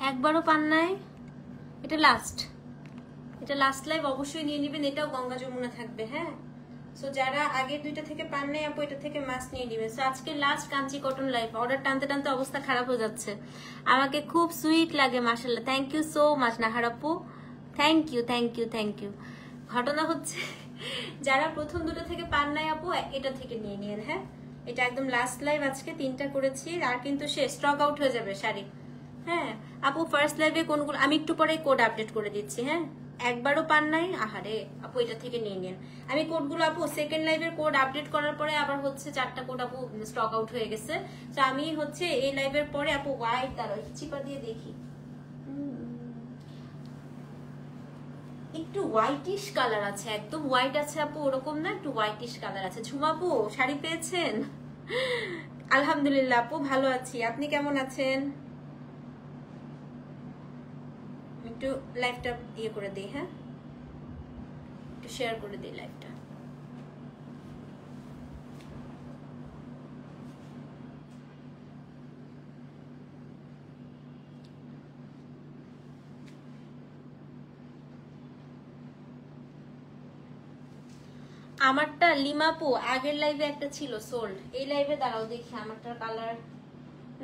একবারও পান নাই? এটা লাস্ট লাইভ, অবশ্যই নিয়ে নেবেন। এটাও গঙ্গা যমুনা থাকবে। হ্যাঁ, সো যারা আগের দুইটা থেকে পান নাই আপু, এটা থেকে মাস্ক নিয়ে নেবেন। সো আজকে last Kanchi cotton live. Order টানতে টানতে অবস্থা খারাপ হয়ে যাচ্ছে। আমাকে খুব সুইট লাগে, মাশাআল্লাহ। Thank you so much Nahar আপু, থ্যাংক ইউ। ঘটনা হচ্ছে যারা প্রথম দুটো থেকে পান নাই আপু, এটা থেকে নিয়ে নিন। হ্যাঁ, এটা একদম লাস্ট লাইভ, আজকে 3টা করেছি, আর কিন্তু সে স্টক আউট হয়ে যাবে শাড়ি। হ্যাঁ আপু, ফার্স্ট লাইভে কোনগুলো আমি একটু পরে কোড আপডেট করে দিচ্ছি। হ্যাঁ, একবারও পান নাই? আহারে আপু, এটা থেকে নিয়ে নিন। আমি কোডগুলো আপু সেকেন্ড লাইভের কোড আপডেট করার পরে আবার হচ্ছে 4টা কোড আপু স্টক আউট হয়ে গেছে। তো আমি হচ্ছে এই লাইভের পরে আপু হোয়াইট, তার চিপা দিয়ে দেখি, একটু হোয়াইটিশ কালার আছে, একদম হোয়াইট আছে আপু ওরকম না, একটু হোয়াইটিশ কালার আছে। ঝুমাপু শাড়ি পেয়েছেন? আলহামদুলিল্লাহ আপু, ভালো আছি। আপনি কেমন আছেন? একটু লাইভটা ইয়ে করে দিই। হ্যাঁ, একটু শেয়ার করে দিই লাইভটা। আমারটা লিমাপু আগের লাইভে একটা ছিল সোল্ড, এই লাইভে দাঁড়াও দেখি আমারটার কালার।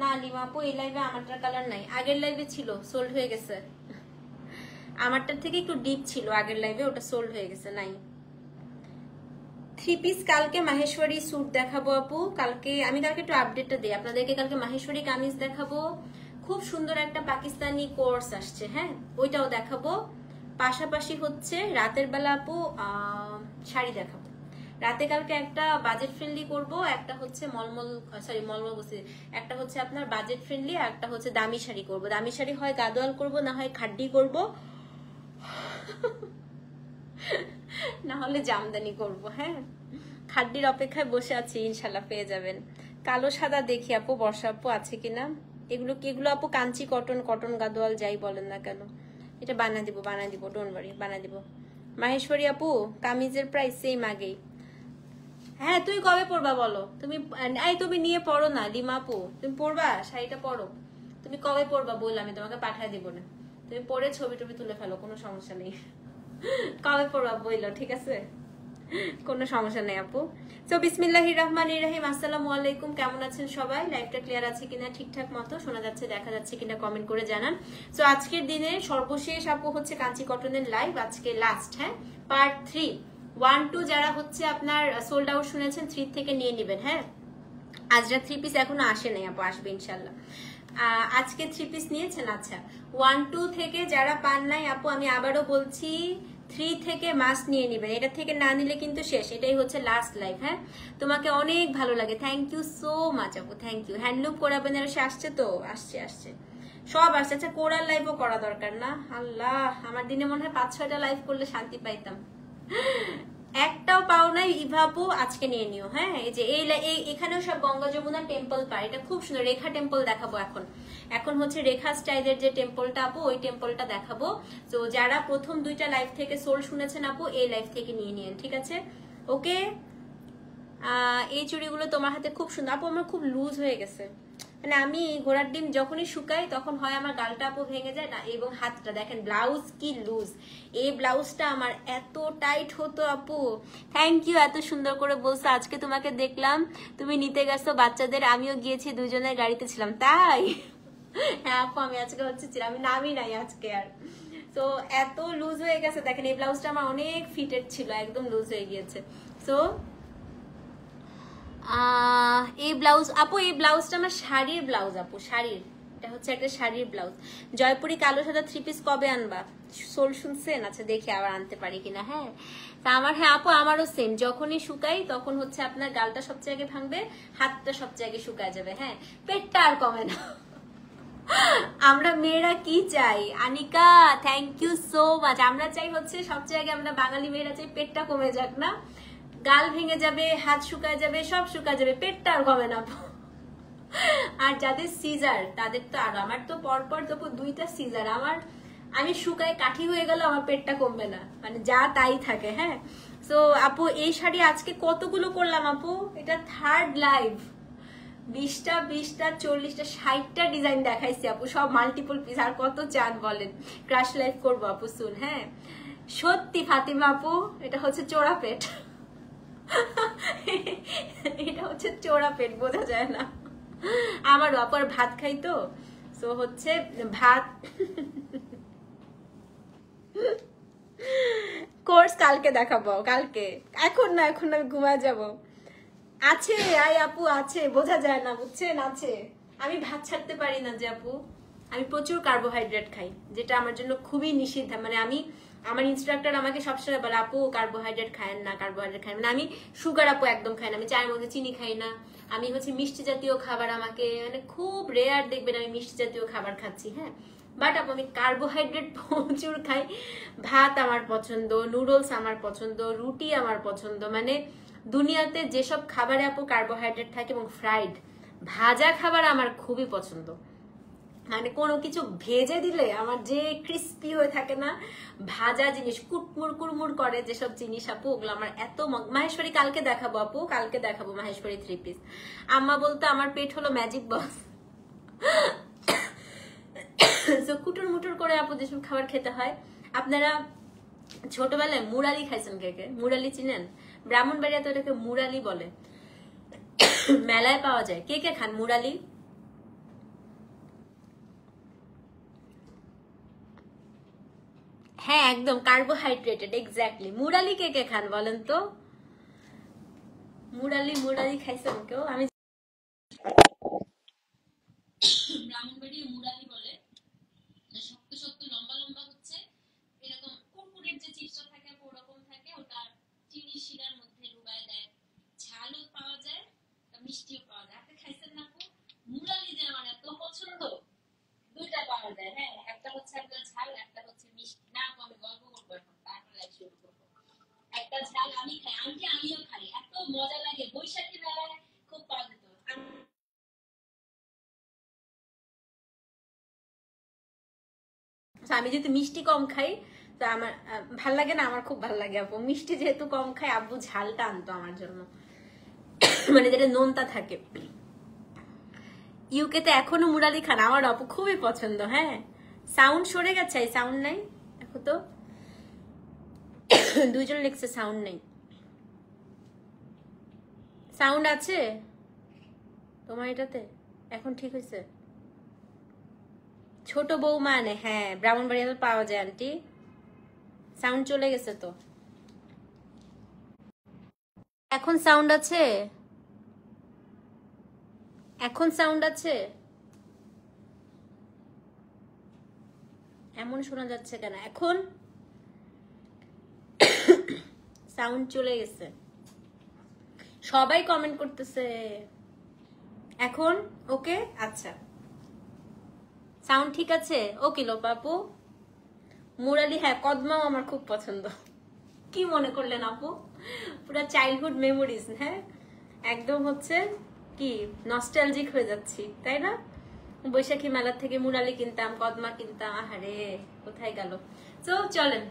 না লিমাপু, এই লাইভে আমারটার কালার নাই, আগের লাইভে ছিল, সোল্ড হয়ে গেছে। আমারটার থেকে একটু ডিপ ছিল আগের লাইভে, ওটা সোল্ড হয়ে গেছে, নাই। 3 পিস কালকে মাহেশ্বরী স্যুট দেখাবো আপু। আমি কালকে একটু আপডেটটা দিই আপনাদেরকে। কালকে মাহেশ্বরী কামিজ দেখাবো, খুব সুন্দর একটা পাকিস্তানি কোর্স আসছে। হ্যাঁ, ওইটাও দেখাবো। পাশাপাশি হচ্ছে রাতের বেলা আপু শাড়ি দেখাবো। রাতে কালকে একটা বাজেট ফ্রেন্ডলি করব, একটা হচ্ছে মলমল বসে, একটা হচ্ছে আপনার বাজেট ফ্রেন্ডলি, আর একটা হচ্ছে দামি শাড়ি করব। দামি শাড়ি হয় গাদোয়াল করব, না হয় খাড্ডি করব, না হলে জামদানি করব। হ্যাঁ, খাড্ডির অপেক্ষায় বসে আছি, ইনশাল্লাহ পেয়ে যাবেন। কালো সাদা দেখি আপু, বর্ষা আপু আছে কিনা। এগুলো আপু কাঞ্চি কটন গাদোয়াল যাই বলেন না কেন, এটা বানায় দিব, ডোন্ট ওয়ারি, বানায় দিব। মাহেশ্বরী আপু কামিজের প্রাইস সেম আগেই। হ্যাঁ, তুই কবে পরবা বলো? তুমি নিয়ে পড়ো না লিমা আপু, তুমি পরবা, শাড়িটা পরো। তুমি কবে পরবা বললে আমি তোমাকে পাঠায় দিব না, তুমি পরে ছবি টবি তুলে ফেলো, কোনো সমস্যা নেই। কবে পরবা বললো, ঠিক আছে, কোনো সমস্যা নেই আপু। তো বিসমিল্লাহির রহমানির রহিম। আসসালামু আলাইকুম, কেমন আছেন সবাই? লাইভটা ক্লিয়ার আছে কিনা, ঠিকঠাক মতো শোনা যাচ্ছে, দেখা যাচ্ছে কিনা কমেন্ট করে জানান। তো আজকের দিনে সর্বশেষ আপু হচ্ছে কাঞ্চি কটনের লাইভ, আজকে লাস্ট। হ্যাঁ, পার্ট 3 1 2 যারা হচ্ছে আপনার সোল্ড আউট শুনেছেন 3 থেকে নিয়ে নেবেন। হ্যাঁ, আজরা 3 পিস এখনো আসে নাই আপু, আসবে ইনশাল্লাহ। আজকে 3 পিস নিয়েছেন? আচ্ছা, 1 2 থেকে যারা পান নাই আপু, আমি আবারও বলছি 3 থেকে মাস্ক নিয়ে নেবেন। এটা থেকে না নিলে কিন্তু শেষ, এটাই হচ্ছে লাস্ট লাইভ। হ্যাঁ, তোমাকে অনেক ভালো লাগে, থ্যাংক ইউ সো মাচ আপু, থ্যাংক ইউ। হ্যান্ডলুম করাবেন, সে আসছে তো, আসছে সব আসছে। আচ্ছা, কোরাল লাইভও করা দরকার না? আল্লাহ, আমার দিনে মনে হয় 5-6টা লাইভ করলে শান্তি পাইতাম। একটাও পাও নাই ইভাপু, আজকে নিয়ে নিও। হ্যাঁ, এই যে এখানেও সব গঙ্গা যমুনা টেম্পল পার, এটা খুব সুন্দর। রেখা টেম্পল দেখাবো এখন হচ্ছে রেখা স্টাইলের যে টেম্পলটা আপু, ওই টেম্পলটা দেখাবো। তো যারা প্রথম 2টা লাইভ থেকে সোল শুনেছেন আপু, এই লাইভ থেকে নিয়ে নিন, ঠিক আছে? ওকে, এই চুড়িগুলো তোমার হাতে খুব সুন্দর আপু, আমার খুব লুজ হয়ে গেছে। মানে আমি ঘোড়ার ডিম যখনই শুকাই তখন হয় আমার গালটা আপু ভেঙে যায় না, এবং হাতটা দেখেন ব্লাউজ কি লুজ। এই ব্লাউজটা আমার এত টাইট হতো আপু। থ্যাংক ইউ, এত সুন্দর করে বলছো। আজকে তোমাকে দেখলাম তুমি নিতে গেছো বাচ্চাদের, আমিও গিয়েছি, দুজনের গাড়িতে ছিলাম। তাই? হ্যাঁ আপু, আমি আজকে হচ্ছে আমি নামি নাই আজকে আর। তো এত লুজ হয়ে গেছে দেখেন, এই ব্লাউজটা আমার অনেক ফিটেড ছিল, একদম লুজ হয়ে গিয়েছে। তো এই ব্লাউজ আপু, এই ব্লাউজটা আমার শাড়ির ব্লাউজ আপু, শাড়ির, এটা হচ্ছে একটা শাড়ির ব্লাউজ। জয়পুরি কালো সাদা 3 পিস কবে আনবা? সোল শুনছেন? আচ্ছা, দেখি আবার আনতে পারি কিনা। হ্যাঁ, তা হ্যাঁ আপু, আমারও সেম, যখনই শুকাই তখন হচ্ছে আপনার গালটা সবচেয়ে আগে ভাঙবে, হাতটা সবচেয়ে আগে শুকায় যাবে। হ্যাঁ, পেটটা আর কমে না। আমরা মেয়েরা কি চাই Anika, thank you so much. আমরা চাই হচ্ছে সবচেয়ে আগে, আমরা বাঙালি মেয়েরা চাই পেটটা কমে যাক না, গাল ভেঙে যাবে, হাত শুকায় যাবে, সব শুকায় যাবে, পেটটা আর কমে না। আর যাদের সিজার তাদের তো আরো, আমার তো পরপর তো 2টা সিজার, আমি শুকায় কাঠি হয়ে গেল, আমার পেটটা কমবে না, মানে যা তাই থাকে। হ্যাঁ, তো আপু এই শাড়ি আজকে কতগুলো করলাম আপু, এটা 3rd লাইভ, 20টা 20টা 40টা 60টা ডিজাইন দেখাইছি আপু, সব মাল্টিপল পিস। আর কত চান বলেন? ক্রাশ লাইভ করবো আপু শুন। হ্যাঁ সত্যি ফাতিমা আপু, এটা হচ্ছে চোরা পেট। এটা হচ্ছে চোরা পেট, বোঝা যায় না। আমার বাপার ভাত খাই তো, সো হচ্ছে ভাত। কোর্স কালকে দেখাবো, কালকে, এখন না, এখন আমি ঘুমায় যাব। আছে আই আপু আছে, বোঝা যায় না বুঝছেন, আছে। আমি ভাত ছাড়তে পারি না যে আপু, আমি প্রচুর কার্বোহাইড্রেট খাই, যেটা আমার জন্য খুবই নিষিদ্ধ। মানে আমি, আমার ইনস্ট্রাক্টর আমাকে সবসময় বলে আপু কার্বোহাইড্রেট খায়েন না, কার্বোহাইড্রেট খায় না। আমি সুগার আপু একদম খাই না, আমি চায়ের মধ্যে চিনি খাই না। আমি হচ্ছে মিষ্টি জাতীয় খাবার, আমাকে মানে খুব রেয়ার দেখবেন আমি মিষ্টি জাতীয় খাবার খাচ্ছি। হ্যাঁ বাট আপু আমি কার্বোহাইড্রেট প্রচুর খাই। ভাত আমার পছন্দ, নুডলস আমার পছন্দ, রুটি আমার পছন্দ। মানে দুনিয়াতে যেসব খাবারে আপু কার্বোহাইড্রেট থাকে এবং ফ্রাইড ভাজা খাবার আমার খুবই পছন্দ। মানে কোনো কিছু ভেজে দিলে আমার যে ক্রিস্পি হয়ে থাকে না, ভাজা জিনিস কুটমুর কুড়মুড় করে যেসব জিনিস আপু, ওগুলো আমার এত। মাহেশ্বরী কালকে দেখাবো আপু, কালকে দেখাবো মাহেশ্বরী 3 পিস। আম্মা বলতো আমার পেট হলো ম্যাজিক বক্স। কুটুর মুটুর করে আপু যেসব খাবার খেতে হয়। আপনারা ছোটবেলায় মুরালি খাইছেন? কে কে মুরালি চিনেন? ব্রাহ্মণবাড়িয়া তো এটাকে মুরালি বলে, মেলায় পাওয়া যায়। কে কে খান মুরালি? হ্যাঁ একদম কার্বোহাইড্রেটেড, এক্স্যাক্টলি। মুরালি কে কে খান বলেন তো? মুরালি, মুরালি খাইছেন কেউ? আমি ব্রাহ্মণবাড়িয়া মুরালি বলে, শক্ত শক্ত লম্বা লম্বা হচ্ছে এরকম কুরকুরের যে চিপসটা থাকে ওরকম থাকে, ওটা চিনি শিরার মধ্যে ডুবায় দেয়। ঝালও পাওয়া যায়, মিষ্টিও পাওয়া যায়। আপনি খাইছেন না আপু? মুরালি যে আমার এত পছন্দ, দুইটা পাওয়া যায়। হ্যাঁ একটা হচ্ছে আপনার ঝাল, একটা হচ্ছে মিষ্টি। না আপু আমি গল্প করবো এখন, তারপরে শুরু করবো। একটা ঝাল আমি খাই, আমিও খাই, এত মজা লাগে। বৈশাখী মেলায় খুব পাওয়া যেত। আমি যেহেতু মিষ্টি কম খাই, তো আমার ভাল লাগে না, আমার খুব ভাল লাগে আপু। মিষ্টি যেহেতু কম খাই, আব্বু ঝালটা আনতো আমার জন্য, মানে যেটা নোনতা থাকে। ইউকে তে এখনো মুরালি খান? আমার আপু খুবই পছন্দ। হ্যাঁ সাউন্ড সরে গেছে, সাউন্ড নাই এখন তো। দুইজন লিখছে সাউন্ড নেই। সাউন্ড আছে তোমার এটাতে? এখন ঠিক হয়েছে? ছোট বৌমা আনে, হ্যাঁ ব্রাহ্মণবাড়িয়া পাওয়া যায় আন্টি। সাউন্ড চলে গেছে তো। এখন সাউন্ড আছে? এখন সাউন্ড আছে? এমন শোনা যাচ্ছে কেন এখন? সাউন্ড চলে গেছে, সবাই কমেন্ট করতেছে। এখন ওকে? আচ্ছা সাউন্ড ঠিক আছে। ওকে লোপাপু। মুরালি, হ্যাঁ কদমাও আমার খুব পছন্দ। কি মনে করলেন আপু? পুরো চাইল্ডহুড মেমোরিজ। হ্যাঁ একদম হচ্ছে কি নস্টালজিক হয়ে যাচ্ছি, তাই না? বৈশাখী মেলার থেকে মুরালি কিনতাম, কদমা কিনতাম। আহারে কোথায় গেল? তো চলেন,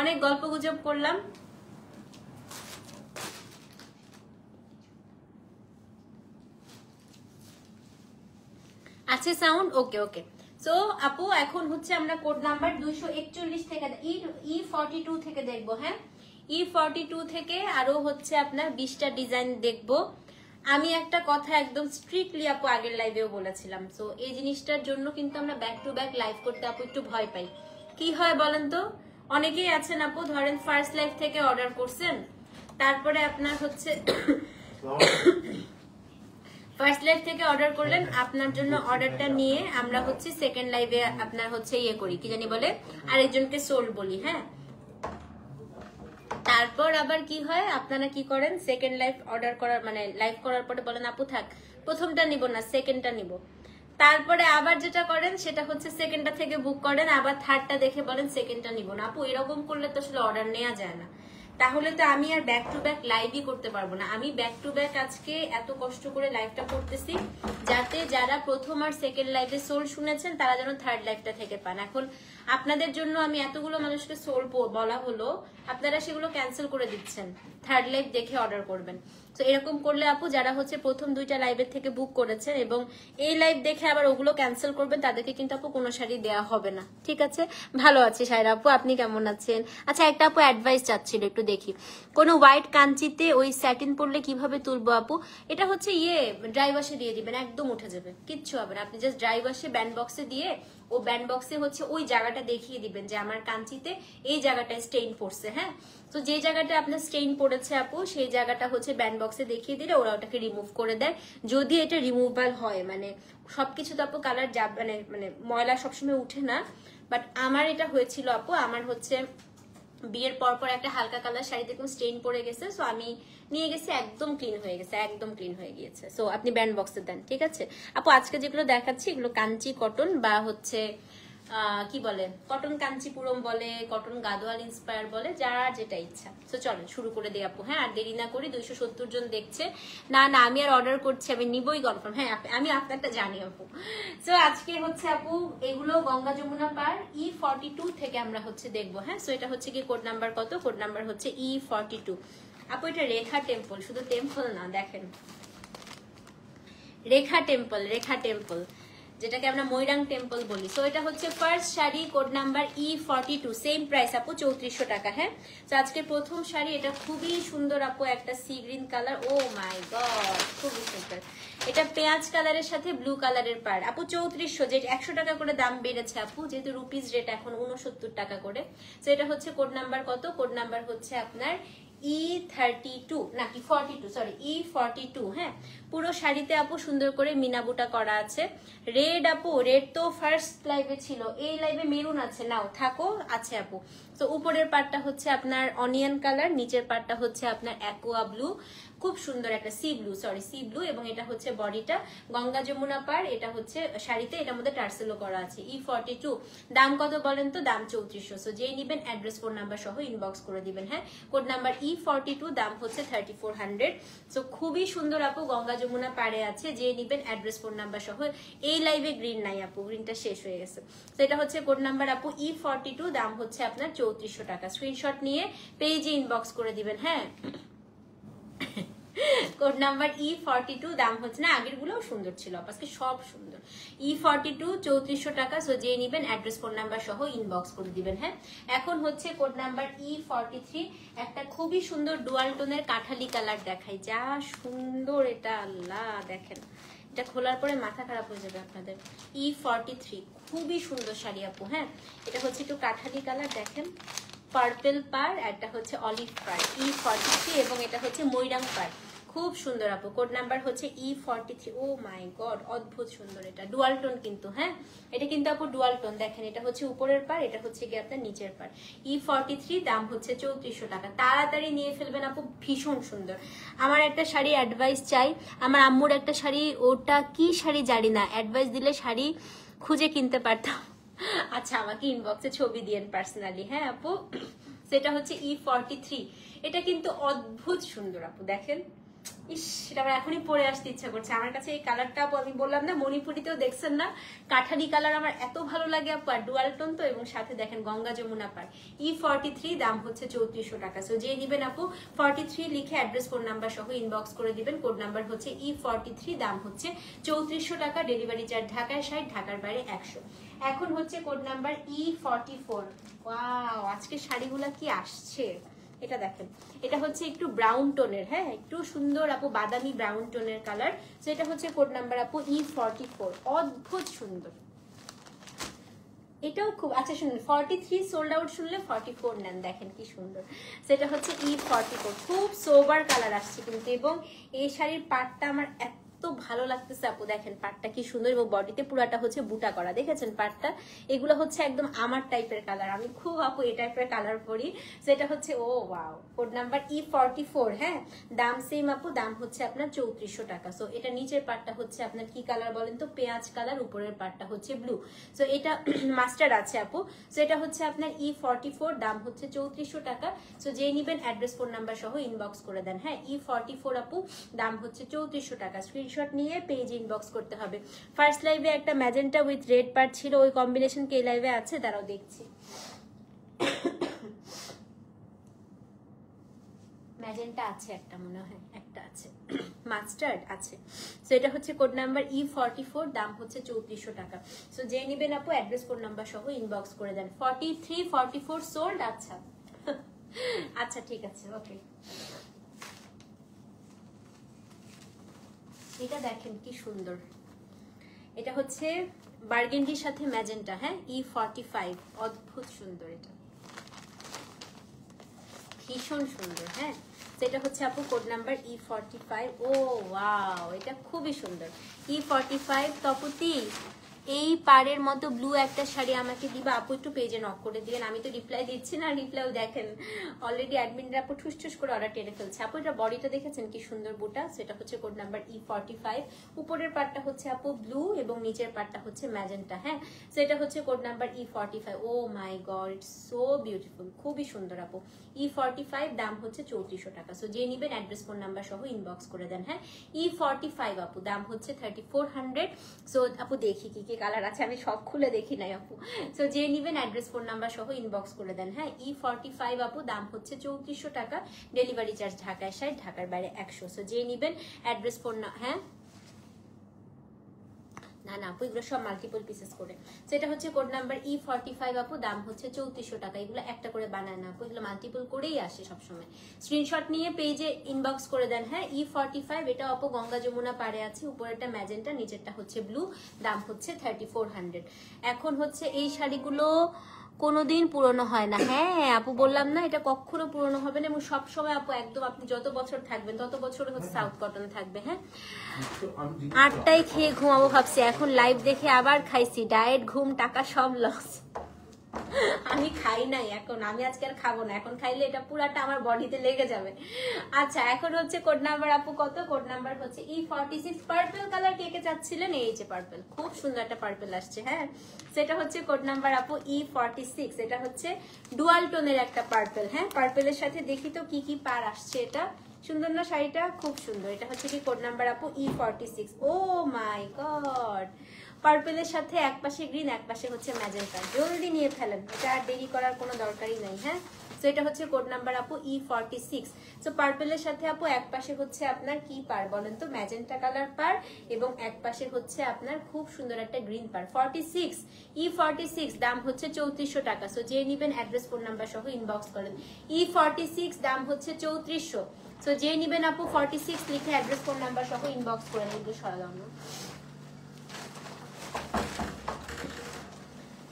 অনেক গল্প গুজব করলাম। আছে সাউন্ড? ওকে ওকে। সো আপু এখন হচ্ছে আমরা কোড নাম্বার 241 থেকে E42 থেকে দেখবো। হ্যাঁ E42 থেকে আরো হচ্ছে আপনার 20টা ডিজাইন দেখবো। আমি একটা কথা একদম স্ট্রিক্টলি আপু আগের লাইভেও বলেছিলাম, সো এই জিনিসটার জন্য কিন্তু আমরা ব্যাক টু ব্যাক লাইভ করতে আপু একটু ভয় পাই। কি হয় বলেন তো? অনেকেই আছেন আপু, ধরেন ফার্স্ট লাইভ থেকে অর্ডার করছেন, তারপরে আপনার হচ্ছে ফার্স্ট লাইভ থেকে অর্ডার করলেন, আপনার জন্য অর্ডারটা নিয়ে আমরা হচ্ছে সেকেন্ড লাইভে আপনার হচ্ছে ইয়ে করি, কি জানি বলে, আরেকজনকে সোল্ড বলি। হ্যাঁ তারপর আবার কি হয়, আপনারা কি করেন, সেকেন্ড লাইভ অর্ডার করার মানে লাইভ করার পরে বলেন আপু থাক প্রথমটা নিব না সেকেন্ডটা নিব। তারপরে আবার যেটা করেন সেটা হচ্ছে সেকেন্ডটা থেকে বুক করেন, আবার থার্ডটা দেখে বলেন সেকেন্ডটা নিব না। আপু এরকম করলে তো আসলে অর্ডার নেওয়া যায় না। তাহলে তো আমি আর ব্যাক টু ব্যাক লাইভই করতে পারবো না। আমি ব্যাক টু ব্যাক আজকে এত কষ্ট করে লাইভটা করতেছি যাতে যারা প্রথম আর সেকেন্ড লাইভে সোল শুনেছেন তারা যেন থার্ড লাইভটা থেকে পান। এখন আপনাদের জন্য আমি এতগুলো মানুষকে সোল বলা হলো, আপনারা সেগুলো ক্যান্সেল করে দিচ্ছেন, থার্ড লাইভ দেখে অর্ডার করবেন। তো এরকম করলে আপু যারা হচ্ছে প্রথম 2টা লাইভের থেকে বুক করেছেন এবং এই লাইভ দেখে আবার ওগুলো ক্যান্সেল করবেন, তাদেরকে কিন্তু আপু কোনো শাড়ি দেওয়া হবে না, ঠিক আছে? ভালো আছে সায়রা আপু, আপনি কেমন আছেন? আচ্ছা, একটা আপু অ্যাডভাইস চাচ্ছিল, একটু দেখি। কোনো হোয়াইট কাঞ্চিতে ওই স্যাটিন পরলে কিভাবে তুলবো আপু? এটা হচ্ছে ড্রাই ওয়াশে দিয়ে দিবেন, একদম উঠে যাবে, কিচ্ছু হবে না। আপনি জাস্ট ড্রাই ওয়াশে ব্যান্ড বক্সে দিয়ে ও ব্যান্ড বক্সে হচ্ছে ওই জায়গাটা দেখিয়ে দিবেন যে আমার কাঞ্চিতে এই জায়গাটায় স্টেইন পড়ছে, হ্যাঁ? তো যে জায়গাটা আপনার স্টেইন পড়েছে আপু, সেই জায়গাটা হচ্ছে ব্যান্ড বক্সে দেখিয়ে দিলে ওরা ওটাকে রিমুভ করে দেয়, যদি এটা রিমুভাল হয়। মানে সবকিছু তো আপু কালার মানে ময়লা সবসময় উঠে না, বাট আমার এটা হয়েছিল আপু, আমার হচ্ছে বিয়ের পর একটা হালকা কালার শাড়ি দেখুন স্টেইন পড়ে গেছে, সো আমি নিয়ে গেছি, একদম ক্লিন হয়ে গেছে, একদম ক্লিন হয়ে গিয়েছে। সো আপনি ব্যান্ড বক্সে দেন, ঠিক আছে আপু? আজকে যেগুলো দেখাচ্ছি এগুলো কাঞ্চি কটন বা হচ্ছে কি বলে, কটন কাঞ্চিপুরম বলে, কটন গাদোয়াল ইন্সপায়ার বলে, যার যেটা ইচ্ছা। তো চলেন শুরু করে দিই আপু, হ্যাঁ? আর দেরি না করি, 270 জন দেখছে। না আমি আর অর্ডার করছি, আমি নিবই কনফার্ম, হ্যাঁ? আমি আপনারটা জানি আপু। তো আজকে হচ্ছে আপু এগুলো গঙ্গা যমুনা পার E42 থেকে আমরা হচ্ছে দেখবো, হ্যাঁ? সো এটা হচ্ছে কি কোড নাম্বার কত? কোড নাম্বার হচ্ছে E42 আপু। এটা রেখা টেম্পল, শুধু টেম্পল না, দেখেন রেখা টেম্পল যেটাকে আমরা ময়রাং টেম্পল বলি। সো এটা হচ্ছে first sari, code number E42, same price আপু 3400 টাকা, হ্যাঁ? তো আজকে প্রথম শাড়ি, এটা খুবই সুন্দর আপু, একটা sea green colour, O my god, খুবই সুন্দর। এটা পেঁয়াজ কালারের সাথে ব্লু কালারের পার আপু, 3400, যে 100 টাকা করে দাম বেড়েছে আপু, যেহেতু রুপিস রেট এখন 69 টাকা করে। তো এটা হচ্ছে কোড নাম্বার কত? কোড নাম্বার হচ্ছে আপনার E32 নাকি 42, সরি E42, হ্যাঁ? পুরো শাড়িতে আপু সুন্দর করে মিনাবুটা করা আছে। রেড আপু, রেড তো ফার্স্ট লাইভে ছিল, এই লাইভে মেরুন আছে, নাও থাকো, আছে আপু। তো উপরের পার্টটা হচ্ছে আপনার অনিয়ন কালার, নিচের পার্টটা হচ্ছে আপনার অ্যাকোয়া ব্লু, খুব সুন্দর একটা সি ব্লু, এবং এটা হচ্ছে বডিটা গঙ্গা যমুনা পার। এটা হচ্ছে শাড়িতে, এটার মধ্যে টার্সেলও করা আছে। E42 দাম কত বলেন তো? দাম 3400। সো যেই নিবেন অ্যাড্রেস ফোন নাম্বার সহ ইনবক্স করে দিবেন, হ্যাঁ? কোড নাম্বার E42, দাম হচ্ছে 3400। সো খুবই সুন্দর আপু, গঙ্গা যমুনা পারে আছে, যে নিবেন অ্যাড্রেস ফোন নাম্বার সহ। এই লাইভে গ্রিন নাই আপু, গ্রিনটা শেষ হয়ে গেছে। তো এটা হচ্ছে কোড নাম্বার আপু E42, দাম হচ্ছে আপনার 3400 টাকা। স্ক্রিনশট নিয়ে পেজে ইনবক্স করে দিবেন, হ্যাঁ? কোড নাম্বার E42, দাম হচ্ছে, না আগের গুলোও সুন্দর ছিল, আজকে সব সুন্দর। E42 3400 টাকা। সো যে নিবেন অ্যাড্রেস ফোন নাম্বার সহ ইনবক্স করে দিবেন, হ্যাঁ? এখন হচ্ছে কোড নাম্বার E43, একটা খুবই সুন্দর ডুয়াল টোনের কাঠালি কালার দেখাই, যা সুন্দর এটা, আল্লাহ দেখেন, এটা খোলার পরে মাথা খারাপ হয়ে যাবে আপনাদের। E43 খুবই সুন্দর শাড়ি আপু, হ্যাঁ? এটা হচ্ছে একটু কাঠালি কালার, দেখেন পার্পেল পার, একটা হচ্ছে অলিভ পার, E43, এবং এটা হচ্ছে ময়রাং পার, খুব সুন্দর আপু। কোড নাম্বার হচ্ছে E43। ও মাই গড, অদ্ভুত সুন্দর, এটা ডুয়াল টোন কিন্তু, হ্যাঁ? এটা কিন্তু আপু ডুয়াল টোন, দেখেন এটা হচ্ছে উপরের পার, এটা হচ্ছে কি আপনার নিচের পার। E43, দাম হচ্ছে 3400 টাকা। তাড়াতাড়ি নিয়ে ফেলবেন আপু, ভীষণ সুন্দর। আমার একটা শাড়ি অ্যাডভাইস চাই, আমার আম্মুর একটা শাড়ি, ওটা কি শাড়ি জানি না, অ্যাডভাইস দিলে শাড়ি খুঁজে কিনতে পারতাম। আচ্ছা, আমাকে ইনবক্সে ছবি দিয়েন পার্সোনালি, হ্যাঁ আপু? সেটা হচ্ছে E43, এটা কিন্তু অদ্ভুত সুন্দর আপু, দেখেন, ইস, এটা আমার এখনই পরে আসতে ইচ্ছা করছে। আমার কাছে এই কালারটা আপু, আমি বললাম না মণিপুরিতেও দেখছেন না, কাঠালি কালার আমার এত ভালো লাগে আপু, আর ডুয়াল টোন তো, এবং সাথে দেখেন গঙ্গা যমুনা পার। E43, দাম হচ্ছে 3400 টাকা। সো যে নিবেন আপু 43 লিখে অ্যাড্রেস ফোন নাম্বার সহ ইনবক্স করে দিবেন। কোড নাম্বার হচ্ছে E43, দাম হচ্ছে 3400 টাকা। ডেলিভারি চার্জ ঢাকায় 60, ঢাকার বাইরে 100। এখন হচ্ছে কোড নাম্বার E44। ওয়াও, আজকে শাড়িগুলা কি আসছে, এটা দেখেন, এটা হচ্ছে একটু ব্রাউন টোনের, হ্যাঁ, একটু সুন্দর আপু, বাদামি ব্রাউন টোনের কালার। তো এটা হচ্ছে কোড নাম্বার আপু E44, অদ্ভুত সুন্দর, এটাও খুব, আচ্ছা শুনুন, 43 সোল্ড আউট, শুনলে 44 নেন, দেখেন কি সুন্দর। সেটা হচ্ছে E44, খুব সোবার কালার আসছে কিন্তু, এবং এই শাড়ির পাটটা আমার এত ভালো লাগতেছে আপু, দেখেন পাটটা কি সুন্দর এবং বডিতে পুরাটা হচ্ছে বুটা করা, দেখেছেন পাটটা। এগুলো হচ্ছে একদম আমার টাইপের কালার, আমি খুব আপু এই টাইপের কালার পরি। সেটা হচ্ছে ও ওয়াও, কোড নাম্বার E44, হ্যাঁ। দাম সেম আপু, দাম হচ্ছে আপনার 3400 টাকা। সো এটা নিচের পাটটা হচ্ছে আপনার কি কালার বলেন তো, পেঁয়াজ কালার, উপরের পাটটা হচ্ছে ব্লু। সো এটা মাস্টার্ড আছে আপু। সো এটা হচ্ছে আপনার E44, দাম হচ্ছে 3400 টাকা। সো যে নিবেন অ্যাড্রেস ফোন নাম্বার সহ ইনবক্স করে দেন, হ্যাঁ। E44 আপু, দাম হচ্ছে 3400 টাকা। স্ক্রিনশট নিয়ে পেজ ইনবক্স করতে হবে। ফার্স্ট লাইভে একটা ম্যাজেন্টা উইথ রেড পার্ট ছিল, ওই কম্বিনেশন কে লাইভে আছে দাঁড়াও দেখছি। ম্যাজেন্টা আছে একটা, মনে হয় একটা আছে, মাস্টার্ড আছে। সো এটা হচ্ছে কোড নাম্বার E44, দাম হচ্ছে 3400 টাকা। সো যে নিবেন আপু অ্যাড্রেস ফোন নাম্বার সহ ইনবক্স করে দেন। 43, 44 সোল্ড। আচ্ছা আচ্ছা ঠিক আছে, ওকে। এটা দেখেন কি সুন্দর, এটা হচ্ছে বার্গেন্ডির সাথে ম্যাজেন্টা, হ্যাঁ। E45, অদ্ভুত সুন্দর, এটা ভীষণ সুন্দর, হ্যাঁ। সেটা হচ্ছে আপু কোড নাম্বার E45। ও ওয়াও, এটা খুবই সুন্দর। E45 তপতি, এই পাড়ের মতো ব্লু একটা শাড়ি আমাকে দিবা আপু, একটু পেজে নক করে দিবেন। আমি তো রিপ্লাই দিচ্ছি না, রিপ্লাইও দেখেন অলরেডি অ্যাডমিনরা আপু ঠুস ঠুস করে অর্ডার টেনে ফেলছে। আপু এটা বডিটা দেখেছেন কি সুন্দর বুটা। সেটা হচ্ছে কোড নাম্বার E45। উপরের পার্টটা হচ্ছে আপু ব্লু এবং নিচের পার্টটা হচ্ছে ম্যাজেন্টা, হ্যাঁ। সেটা হচ্ছে code number E45। Oh my God, it's so beautiful, খুবই সুন্দর আপু। E45, দাম হচ্ছে 3400 টাকা। সো যে নিবেন অ্যাড্রেস ফোন নাম্বার সহ ইনবক্স করে দেন, হ্যাঁ। E45 আপু, দাম হচ্ছে 3400। সো আপু দেখি কি কি কালার আছে, আমি সব খুলে দেখি নাই আপু। সো যে নিবেন অ্যাড্রেস ফোন নাম্বার সহ ইনবক্স করে দেন, হ্যাঁ। E45 আপু, দাম হচ্ছে 3400 টাকা। ডেলিভারি চার্জ ঢাকায় 60, ঢাকার বাইরে 100। সো যে নিবেন অ্যাড্রেস ফোন, হ্যাঁ না না আপু, এগুলো সব মাল্টিপল পিসেস করে। সেটা হচ্ছে কোড নাম্বার E45 আপু, দাম হচ্ছে 3400 টাকা। এগুলো একটা করে বানায় না আপু, এগুলো মাল্টিপল করেই আসে সবসময়। স্ক্রিনশট নিয়ে পেজে ইনবক্স করে দেন, হ্যাঁ। E45, এটা আপু গঙ্গা যমুনা পাড়ে আছে, উপরেরটা ম্যাজেন্টা, নিচেরটা হচ্ছে ব্লু, দাম হচ্ছে 3400। এখন হচ্ছে এই শাড়িগুলো কোনোদিন পুরনো হয় না, হ্যাঁ আপু বললাম না, এটা কখনো পুরনো হবে না এবং সবসময় আপু একদম আপনি যত বছর থাকবেন তত বছর হচ্ছে সাউথ কটন থাকবে, হ্যাঁ। 8টায় খেয়ে ঘুমাবো ভাবছি, এখন লাইভ দেখে আবার খাইছি। ডায়েট, ঘুম, টাকা সব লস। আমি খাই নাই এখন, আমি আজকে আর খাবো না, এখন খাইলে এটা পুরাটা আমার বডিতে লেগে যাবে। আচ্ছা এখন হচ্ছে কোড নাম্বার আপু কত, কোড নাম্বার হচ্ছে E46। পার্পল কালার কে কে চাচ্ছিলেন, এই যে পার্পল, খুব সুন্দর একটা পার্পল আসছে, হ্যাঁ। সেটা হচ্ছে কোড নাম্বার আপু E46। এটা হচ্ছে ডুয়াল টোনের একটা পার্পল, হ্যাঁ। পার্পলের সাথে দেখি তো কি কি পার আসছে, এটা সুন্দর না শাড়িটা, খুব সুন্দর। এটা হচ্ছে কি কোড নাম্বার আপু E46। ও মাই গড, পার্পলের সাথে এক পাশে গ্রিন, এক পাশে হচ্ছে ম্যাজেন্টা। জলদি নিয়ে ফেলেন, এটা আর দেরি করার কোনো দরকারই নাই, হ্যাঁ। সো এটা হচ্ছে কোড নাম্বার আপু E46। সো পার্পলের সাথে আপু এক পাশে হচ্ছে আপনার কি পার বলেন তো, ম্যাজেন্টা কালার পার, এবং এক পাশে হচ্ছে আপনার খুব সুন্দর একটা গ্রিন পার। 46, E46, দাম হচ্ছে 3400 টাকা। সো যে নিবেন অ্যাড্রেস ফোন নাম্বার সহ ইনবক্স করেন। E46, দাম হচ্ছে 3400। সো যে নিবেন আপু 46 লিখে অ্যাড্রেস ফোন নাম্বার সহ ইনবক্স করেন। এগুলো সরালাম।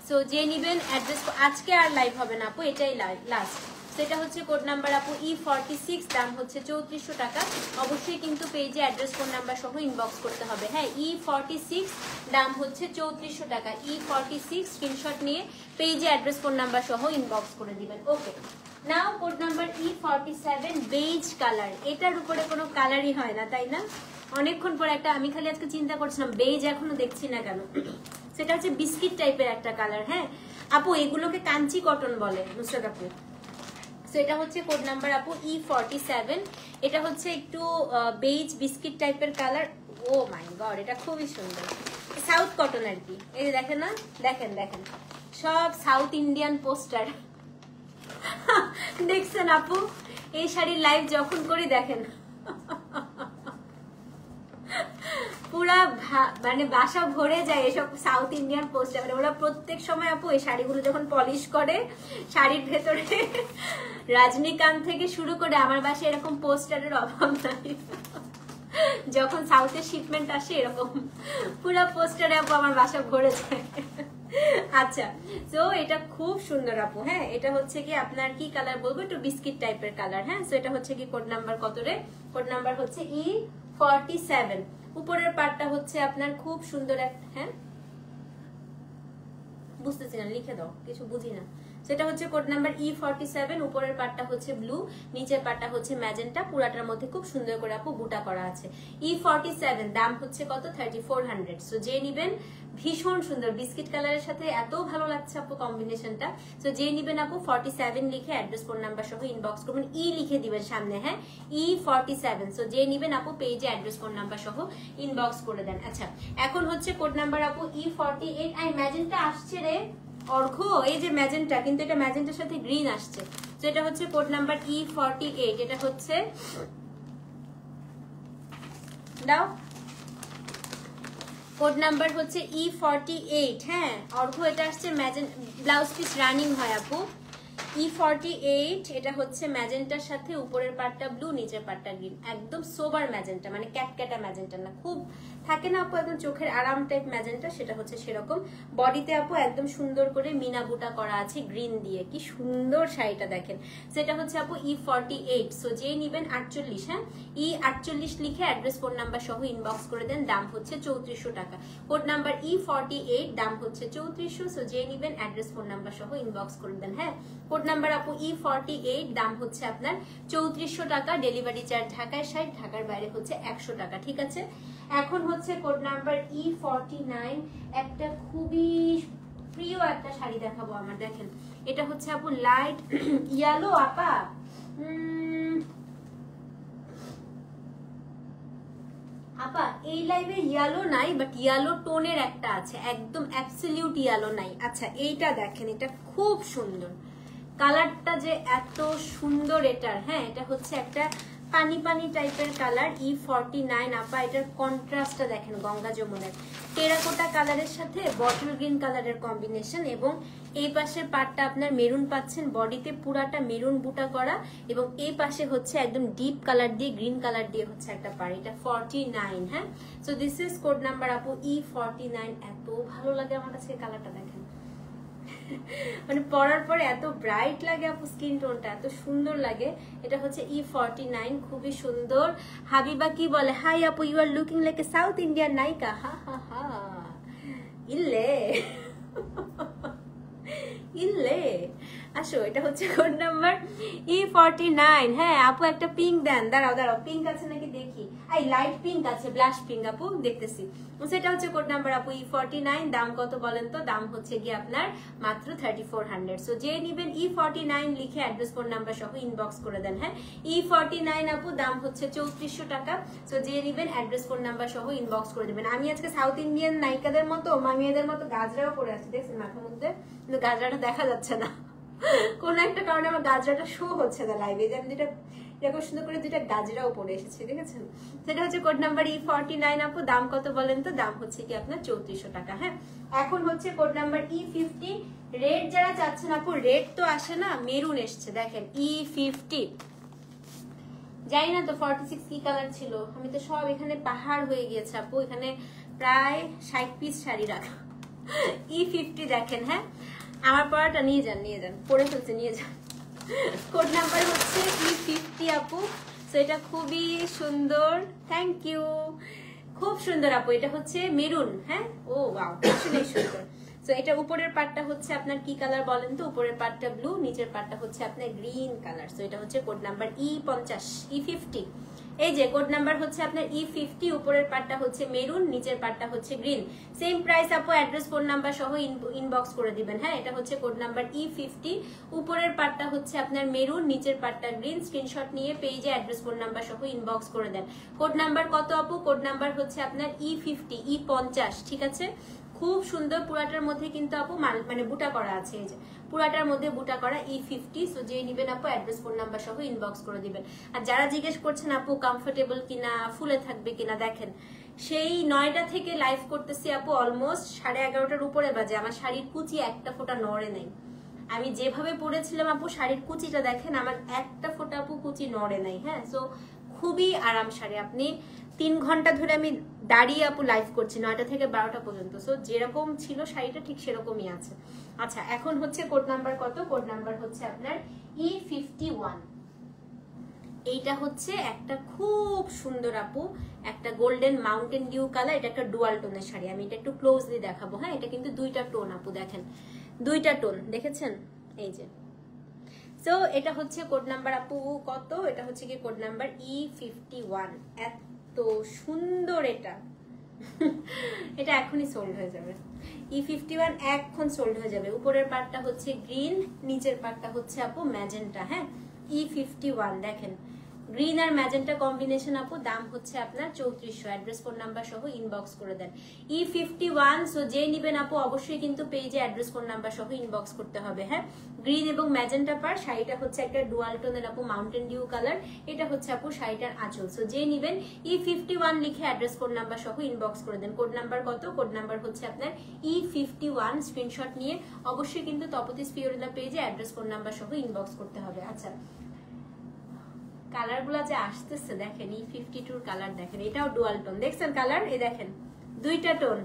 সো যে নিবেন অ্যাড্রেস, আজকে আর লাইভ হবে না আপু, এটাই লাস্ট। সেটা হচ্ছে কোড নাম্বার আপু E46, দাম হচ্ছে 3400 টাকা। অবশ্যই কিন্তু পেজে অ্যাড্রেস ফোন নাম্বার সহ ইনবক্স করতে হবে, হ্যাঁ। E46, দাম হচ্ছে 3400 টাকা। E46 স্ক্রিনশট নিয়ে পেজে অ্যাড্রেস ফোন নাম্বার সহ ইনবক্স করে দিবেন, okay. Now code number E47, beige colour. এটার উপরে কোনো কালারই হয় না, তাই না? অনেকক্ষণ পর একটা, আমি খালি আজকে চিন্তা করছিলাম বেজ এখনো দেখছি না কেন। সেটা হচ্ছে বিস্কিট টাইপের একটা কালার, হ্যাঁ আপু। এগুলোকে কাঞ্চি কটন বলে নুসরাত আপু। সেটা হচ্ছে কোড নাম্বার আপু E47। এটা হচ্ছে একটু বেজ বিস্কিট টাইপের কালার। ও মাই গড, এটা খুবই সুন্দর, সাউথ কটন আর কি। এই যে দেখেন না, দেখেন দেখেন সব সাউথ ইন্ডিয়ান পোস্টার। দেখছেন আপু, এই শাড়ির লাইভ যখন করি দেখেন পুরা মানে বাসা ভরে যায় এসব সাউথ ইন্ডিয়ান পোস্টার। মানে ওরা প্রত্যেক সময় আপু এই শাড়িগুলো যখন পলিশ করে, শাড়ির ভেতরে রজনীকান্ত থেকে শুরু করে আমার বাসায় এরকম পোস্টারের অভাব নাই। যখন সাউথের শিপমেন্ট আসে এরকম পুরা পোস্টারে আপু আমার বাসা ভরে যায়। আচ্ছা, তো এটা খুব সুন্দর আপু, হ্যাঁ। এটা হচ্ছে কি আপনার কি কালার বলবো, একটু বিস্কিট টাইপের কালার, হ্যাঁ। সো এটা হচ্ছে কি কোড নাম্বার কত রে, কোড নাম্বার হচ্ছে E47। উপরের পার্টটা হচ্ছে আপনার খুব সুন্দর একটা, হ্যাঁ বুঝতেছি না, লিখে দাও, কিছু বুঝি না। সেটা হচ্ছে কোড নাম্বার E47, উপরের পার্টটা হচ্ছে ব্লু, নিচের পার্টটা হচ্ছে ম্যাজেন্টা, পুরাটার মধ্যে খুব সুন্দর করে আপু বুটা করা আছে। E47 দাম হচ্ছে কত? 3400। সো যে নিবেন, ভীষণ সুন্দর বিস্কিট কালারের সাথে এত ভালো লাগছে আপু কম্বিনেশনটা। সো যে নিবেন আপু 47 লিখে অ্যাড্রেস ফোন নাম্বার সহ ইনবক্স করবেন, ই লিখে দিবেন সামনে, হ্যাঁ E47। সো যে নিবেন আপু পেজে অ্যাড্রেস ফোন নাম্বার সহ ইনবক্স করে দেন। আচ্ছা এখন হচ্ছে কোড নাম্বার আপু E48। আই ম্যাজেন্টা আসছে রে অর্ঘ, এই যে ম্যাজেন্টা, কিন্তু এটা ম্যাজেন্টার সাথে গ্রিন আসছে। তো এটা হচ্ছে কোড নাম্বার E48। এটা হচ্ছে দাও, কোড নাম্বার হচ্ছে E48। হ্যাঁ অর্ঘ, এটা আসছে ম্যাজেন্টা, ব্লাউজ পিস রানিং হয় আপু। E48 এটা হচ্ছে ম্যাজেন্টার সাথে উপরের পার্টটা ব্লু, নিচের পার্টটা গ্রিন, একদম সোবার ম্যাজেন্টা, মানে ক্যাটক্যাটা ম্যাজেন্টা না, খুব থাকে না আপু একদম চোখের আরাম টাইপ ম্যাজেন্টা, সেটা হচ্ছে সেরকম। বডিতে আপু একদম সুন্দর করে মিনা বুটা করা আছে গ্রিন দিয়ে, কি সুন্দর শাড়িটা দেখেন। সেটা হচ্ছে আপু E48। সো যে নিবেন 48, হ্যাঁ E48 লিখে অ্যাড্রেস ফোন নাম্বার সহ ইনবক্স করে দেন, দাম হচ্ছে 3400 টাকা। কোড নাম্বার E48, দাম হচ্ছে 3400। সো যে নিবেন অ্যাড্রেস ফোন নাম্বার সহ ইনবক্স করে দেন, হ্যাঁ কোড নাম্বার আপু E48, দাম হচ্ছে আপনার 3400 টাকা। ডেলিভারি চার্জ ঢাকায় 60, ঢাকার বাইরে হচ্ছে 100 টাকা, ঠিক আছে। এখন হচ্ছে কোড নাম্বার E49, একটা খুবই প্রিয় একটা শাড়ি দেখাবো আমার, দেখেন এটা হচ্ছে আপু লাইট ইয়েলো। আপা আপা এই লাইভে ইয়েলো নাই, বাট ইয়েলো টোনের একটা আছে, একদম অ্যাবসলিউট ইয়েলো নাই। আচ্ছা এইটা দেখেন, এটা খুব সুন্দর কালারটা, যে এত সুন্দর এটার, হ্যাঁ এটা হচ্ছে একটা পানি পানি টাইপের কালার। E49 আপা, এটার কন্ট্রাস্টটা দেখেন, গঙ্গা যমুনার টেরাকোটা কালারের সাথে বটল গ্রিন কালারের কম্বিনেশন, এবং এই পাশের পার্টটা আপনার মেরুন পাচ্ছেন, বডিতে পুরাটা মেরুন বুটা করা, এবং এই পাশে হচ্ছে একদম ডিপ কালার দিয়ে গ্রিন কালার দিয়ে হচ্ছে একটা পাড়। এটা 49, হ্যাঁ। So this is code number আপু E49। এত ভালো লাগে আমার কাছে কালারটা, দেখেন মানে পরার পরে এত ব্রাইট লাগে আপু, স্কিন টোনটা এত সুন্দর লাগে। এটা হচ্ছে E49, খুবই সুন্দর। হাবিবা কি বলে, হাই আপু you are looking like a South Indian নায়িকা, হা হা হা ইল্লে ইল্লে আসো। এটা হচ্ছে কোড নাম্বার E49। হ্যাঁ আপু একটা পিঙ্ক দেন, দাঁড়াও দাঁড়াও, পিঙ্ক আছে নাকি দেখি। এই লাইট পিঙ্ক আছে, ব্লাশ পিঙ্ক আপু দেখতেছি। সেটা হচ্ছে কোড নাম্বার আপু E49। দাম কত বলেন তো? দাম হচ্ছে গিয়ে আপনার মাত্র 3400। সো যে নিবেন E49 লিখে অ্যাড্রেস ফোন নাম্বার সহ ইনবক্স করে দেন, হ্যাঁ E49 আপু, দাম হচ্ছে 3400 টাকা। সো যে নিবেন অ্যাড্রেস ফোন নাম্বার সহ ইনবক্স করে দেবেন। আমি আজকে সাউথ ইন্ডিয়ান নায়িকাদের মতো, মামিয়াদের মতো গাজরাও পরে আছি, দেখছেন মাথার মধ্যে, কিন্তু গাজরাটা দেখা যাচ্ছে না কোন একটা কারণে আমার গাজরাটা শো হচ্ছে না লাইভে, যে আমি যেটা এরকম সুন্দর করে দুইটা গাজরাও পরে এসেছি, দেখেছেন। সেটা হচ্ছে কোড নাম্বার E49 আপু, দাম কত বলেন তো? দাম হচ্ছে কি আপনার 3400 টাকা, হ্যাঁ। এখন হচ্ছে কোড নাম্বার E50। রেড যারা চাচ্ছেন আপু, রেড তো আসে না, মেরুন এসছে, দেখেন E50। জানি না তো 46 কি কালার ছিল, আমি তো সব এখানে পাহাড় হয়ে গিয়েছে আপু, এখানে প্রায় 60 পিস শাড়ি রাখা। E50 দেখেন, হ্যাঁ আমার পড়াটা নিয়ে যান, নিয়ে যান, পড়ে ফেলছে, নিয়ে যান। কোড নাম্বার হচ্ছে E50 আপু। সো এটা খুবই সুন্দর, থ্যাংক ইউ, খুব সুন্দর আপু। এটা হচ্ছে মেরুন, হ্যাঁ ও ওয়াও, আসলেই সুন্দর। সো এটা উপরের পার্টটা হচ্ছে আপনার কি কালার বলেন তো? উপরের পার্টটা ব্লু, নিচের পার্টটা হচ্ছে আপনার গ্রিন কালার। সো এটা হচ্ছে কোড নাম্বার E50। এই যে কোড নাম্বার হচ্ছে আপনার E50, উপরের পার্টটা হচ্ছে মেরুন, নিচের পার্টটা হচ্ছে গ্রিন। সেম প্রাইস আপু, অ্যাড্রেস ফোন নাম্বার সহ ইনবক্স করে দিবেন, হ্যাঁ। এটা হচ্ছে কোড নাম্বার E50, উপরের পার্টটা হচ্ছে আপনার মেরুন, নিচের পার্টটা গ্রিন। স্ক্রিনশট নিয়ে পেজে অ্যাড্রেস ফোন নাম্বার সহ ইনবক্স করে দেন। কোড নাম্বার কত আপু? কোড নাম্বার হচ্ছে আপনার E50, E50, ঠিক আছে। খুব সুন্দর, পুরাটার মধ্যে কিন্তু আপু মানে বুটা করা আছে, এই যে পুরাটার মধ্যে বুটা করা E50। সো যে নিবেন আপু অ্যাড্রেস ফোন নাম্বার সহ ইনবক্স করে দিবেন। আর যারা জিজ্ঞেস করছেন আপু কমফোর্টেবল কিনা, ফুলে থাকবে কিনা, দেখেন সেই 9টা থেকে লাইভ করতেছি আপু, অলমোস্ট 11:30টার উপরে বাজে, আমার শাড়ির কুচি একটা ফোঁটা নড়ে নাই। আমি যেভাবে পরেছিলাম আপু, শাড়ির কুচিটা দেখেন, আমার একটা ফোঁটা আপু কুচি নড়ে নাই, হ্যাঁ। সো খুবই আরাম শাড়ি, আপনি 3 ঘন্টা ধরে আমি দাঁড়িয়ে আপু লাইভ করছি 9টা থেকে 12টা পর্যন্ত। সো যেরকম ছিল শাড়িটা ঠিক সেরকমই আছে। আচ্ছা এখন হচ্ছে কোড নাম্বার কত? কোড নাম্বার হচ্ছে আপনার E51। এইটা হচ্ছে একটা খুব সুন্দর আপু, একটা গোল্ডেন মাউন্টেন ডিউ কালার। এটা একটা ডুয়াল টোনের শাড়ি, আমি এটা একটু ক্লোজলি দেখাবো। হ্যাঁ, এটা কিন্তু দুইটা টোন আপু, দেখেন দুইটা টোন, দেখেছেন এই যে। সো এটা হচ্ছে কোড নাম্বার আপু কত, এটা হচ্ছে কি কোড নাম্বার E51। এত সুন্দর এটা এটা এখনই সোল্ড হয়ে যাবে। E51 এখন সোল্ড হয়ে যাবে। উপরের পার্টটা হচ্ছে গ্রিন, নিচের পার্টটা হচ্ছে আপু ম্যাজেন্টা। হ্যাঁ, E51 দেখেন, গ্রিন আর ম্যাজেন্টা কম্বিনেশন আপু, দাম হচ্ছে আপনার 3400। অ্যাড্রেস ফোন নাম্বার সহ ইনবক্স করে দেন। E51, সো যে নিবেন আপু অবশ্যই কিন্তু পেজে অ্যাড্রেস ফোন নাম্বার সহ ইনবক্স করতে হবে। হ্যাঁ, গ্রিন এবং ম্যাজেন্টা পার, শাড়িটা হচ্ছে একটা ডুয়াল টোনের আপু মাউন্টেন ডিউ কালার। এটা হচ্ছে আপু শাড়িটার আঁচল। সো যে নিবেন E51 লিখে অ্যাড্রেস ফোন নাম্বার সহ ইনবক্স করে দেন। কোড নাম্বার কত, কোড নাম্বার হচ্ছে আপনার E51। স্ক্রিনশট নিয়ে অবশ্যই কিন্তু তপতিস ফিওরিনা পেজে অ্যাড্রেস ফোন নাম্বার সহ ইনবক্স করতে হবে। আচ্ছা, কালার গুলা যে আসতেছে দেখেন, E52 কালার দেখেন, এটাও ডুয়াল টোন, দেখছেন কালার, এই দেখেন দুইটা টোন,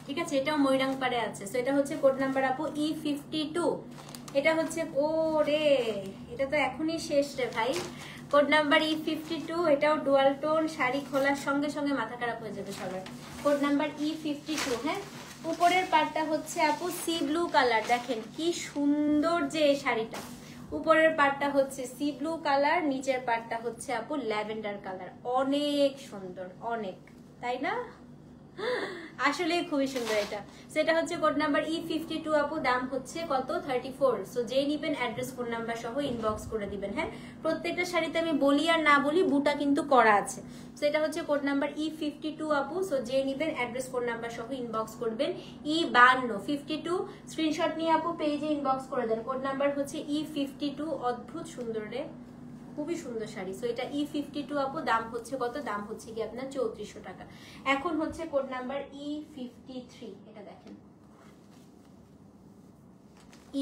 ঠিক আছে। এটাও ময়রাং পাড়ে আছে। সো এটা হচ্ছে কোড নাম্বার আপু E52। এটা হচ্ছে, ও রে, এটা তো এখনই শেষ রে ভাই। কোড নাম্বার E52, এটাও ডুয়াল টোন, শাড়ি খোলার সঙ্গে সঙ্গে মাথা খারাপ হয়ে যাবে সবার। Code number E52। হ্যাঁ, উপরের পার্টটা হচ্ছে আপু সি ব্লু কালার, দেখেন কি সুন্দর যে শাড়িটা। উপরের পার্টটা হচ্ছে সি ব্লু কালার, নিচের পার্টটা হচ্ছে আপু ল্যাভেন্ডার কালার। অনেক সুন্দর, অনেক, তাই না? আসলে খুবই সুন্দর এটা। সেটা হচ্ছে কোড নাম্বার E52 আপু, দাম হচ্ছে কত, 34। সো যেই নিবেন অ্যাড্রেস ফোন নাম্বার সহ ইনবক্স করে দিবেন। হ্যাঁ, প্রত্যেকটা শাড়িতে আমি বলি আর না বলি বুটা কিন্তু করা আছে। সো এটা হচ্ছে কোড নাম্বার E52 আপু। সো যে নিবেন অ্যাড্রেস ফোন নাম্বার সহ ইনবক্স করবেন। E52 স্ক্রিনশট নিয়ে আপু পেজে ইনবক্স করে দেন। কোড নাম্বার হচ্ছে E52। অদ্ভুত সুন্দর রে, খুবই সুন্দর শাড়ি। সো এটা E52 আপু, দাম হচ্ছে কত, দাম হচ্ছে কি আপনার 3400 টাকা। এখন হচ্ছে কোড নাম্বার E53, এটা দেখেন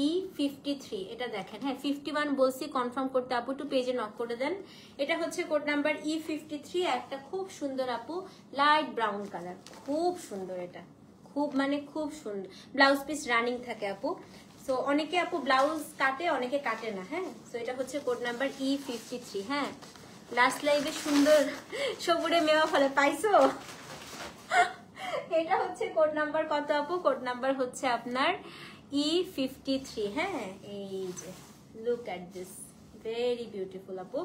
E53, এটা দেখেন। হ্যাঁ, 51 বলছি, কনফার্ম করতে আপু একটু পেজে নক করে দেন। এটা হচ্ছে কোড নাম্বার E53, একটা খুব সুন্দর আপু লাইট ব্রাউন কালার, খুব সুন্দর এটা, খুব মানে খুব সুন্দর। ব্লাউজ পিস রানিং থাকে আপু। সো অনেকে আপু ব্লাউজ কাটে, অনেকে কাটে না। হ্যাঁ, সো এটা হচ্ছে কোড নাম্বার E53। হ্যাঁ, লাস্ট লাইভে সুন্দর সবুরে মেওয়া ফলে পাইছো। এটা হচ্ছে কোড নাম্বার কত আপু, কোড নাম্বার হচ্ছে আপনার E53। হ্যাঁ, এই যে look at this, very beautiful আপু।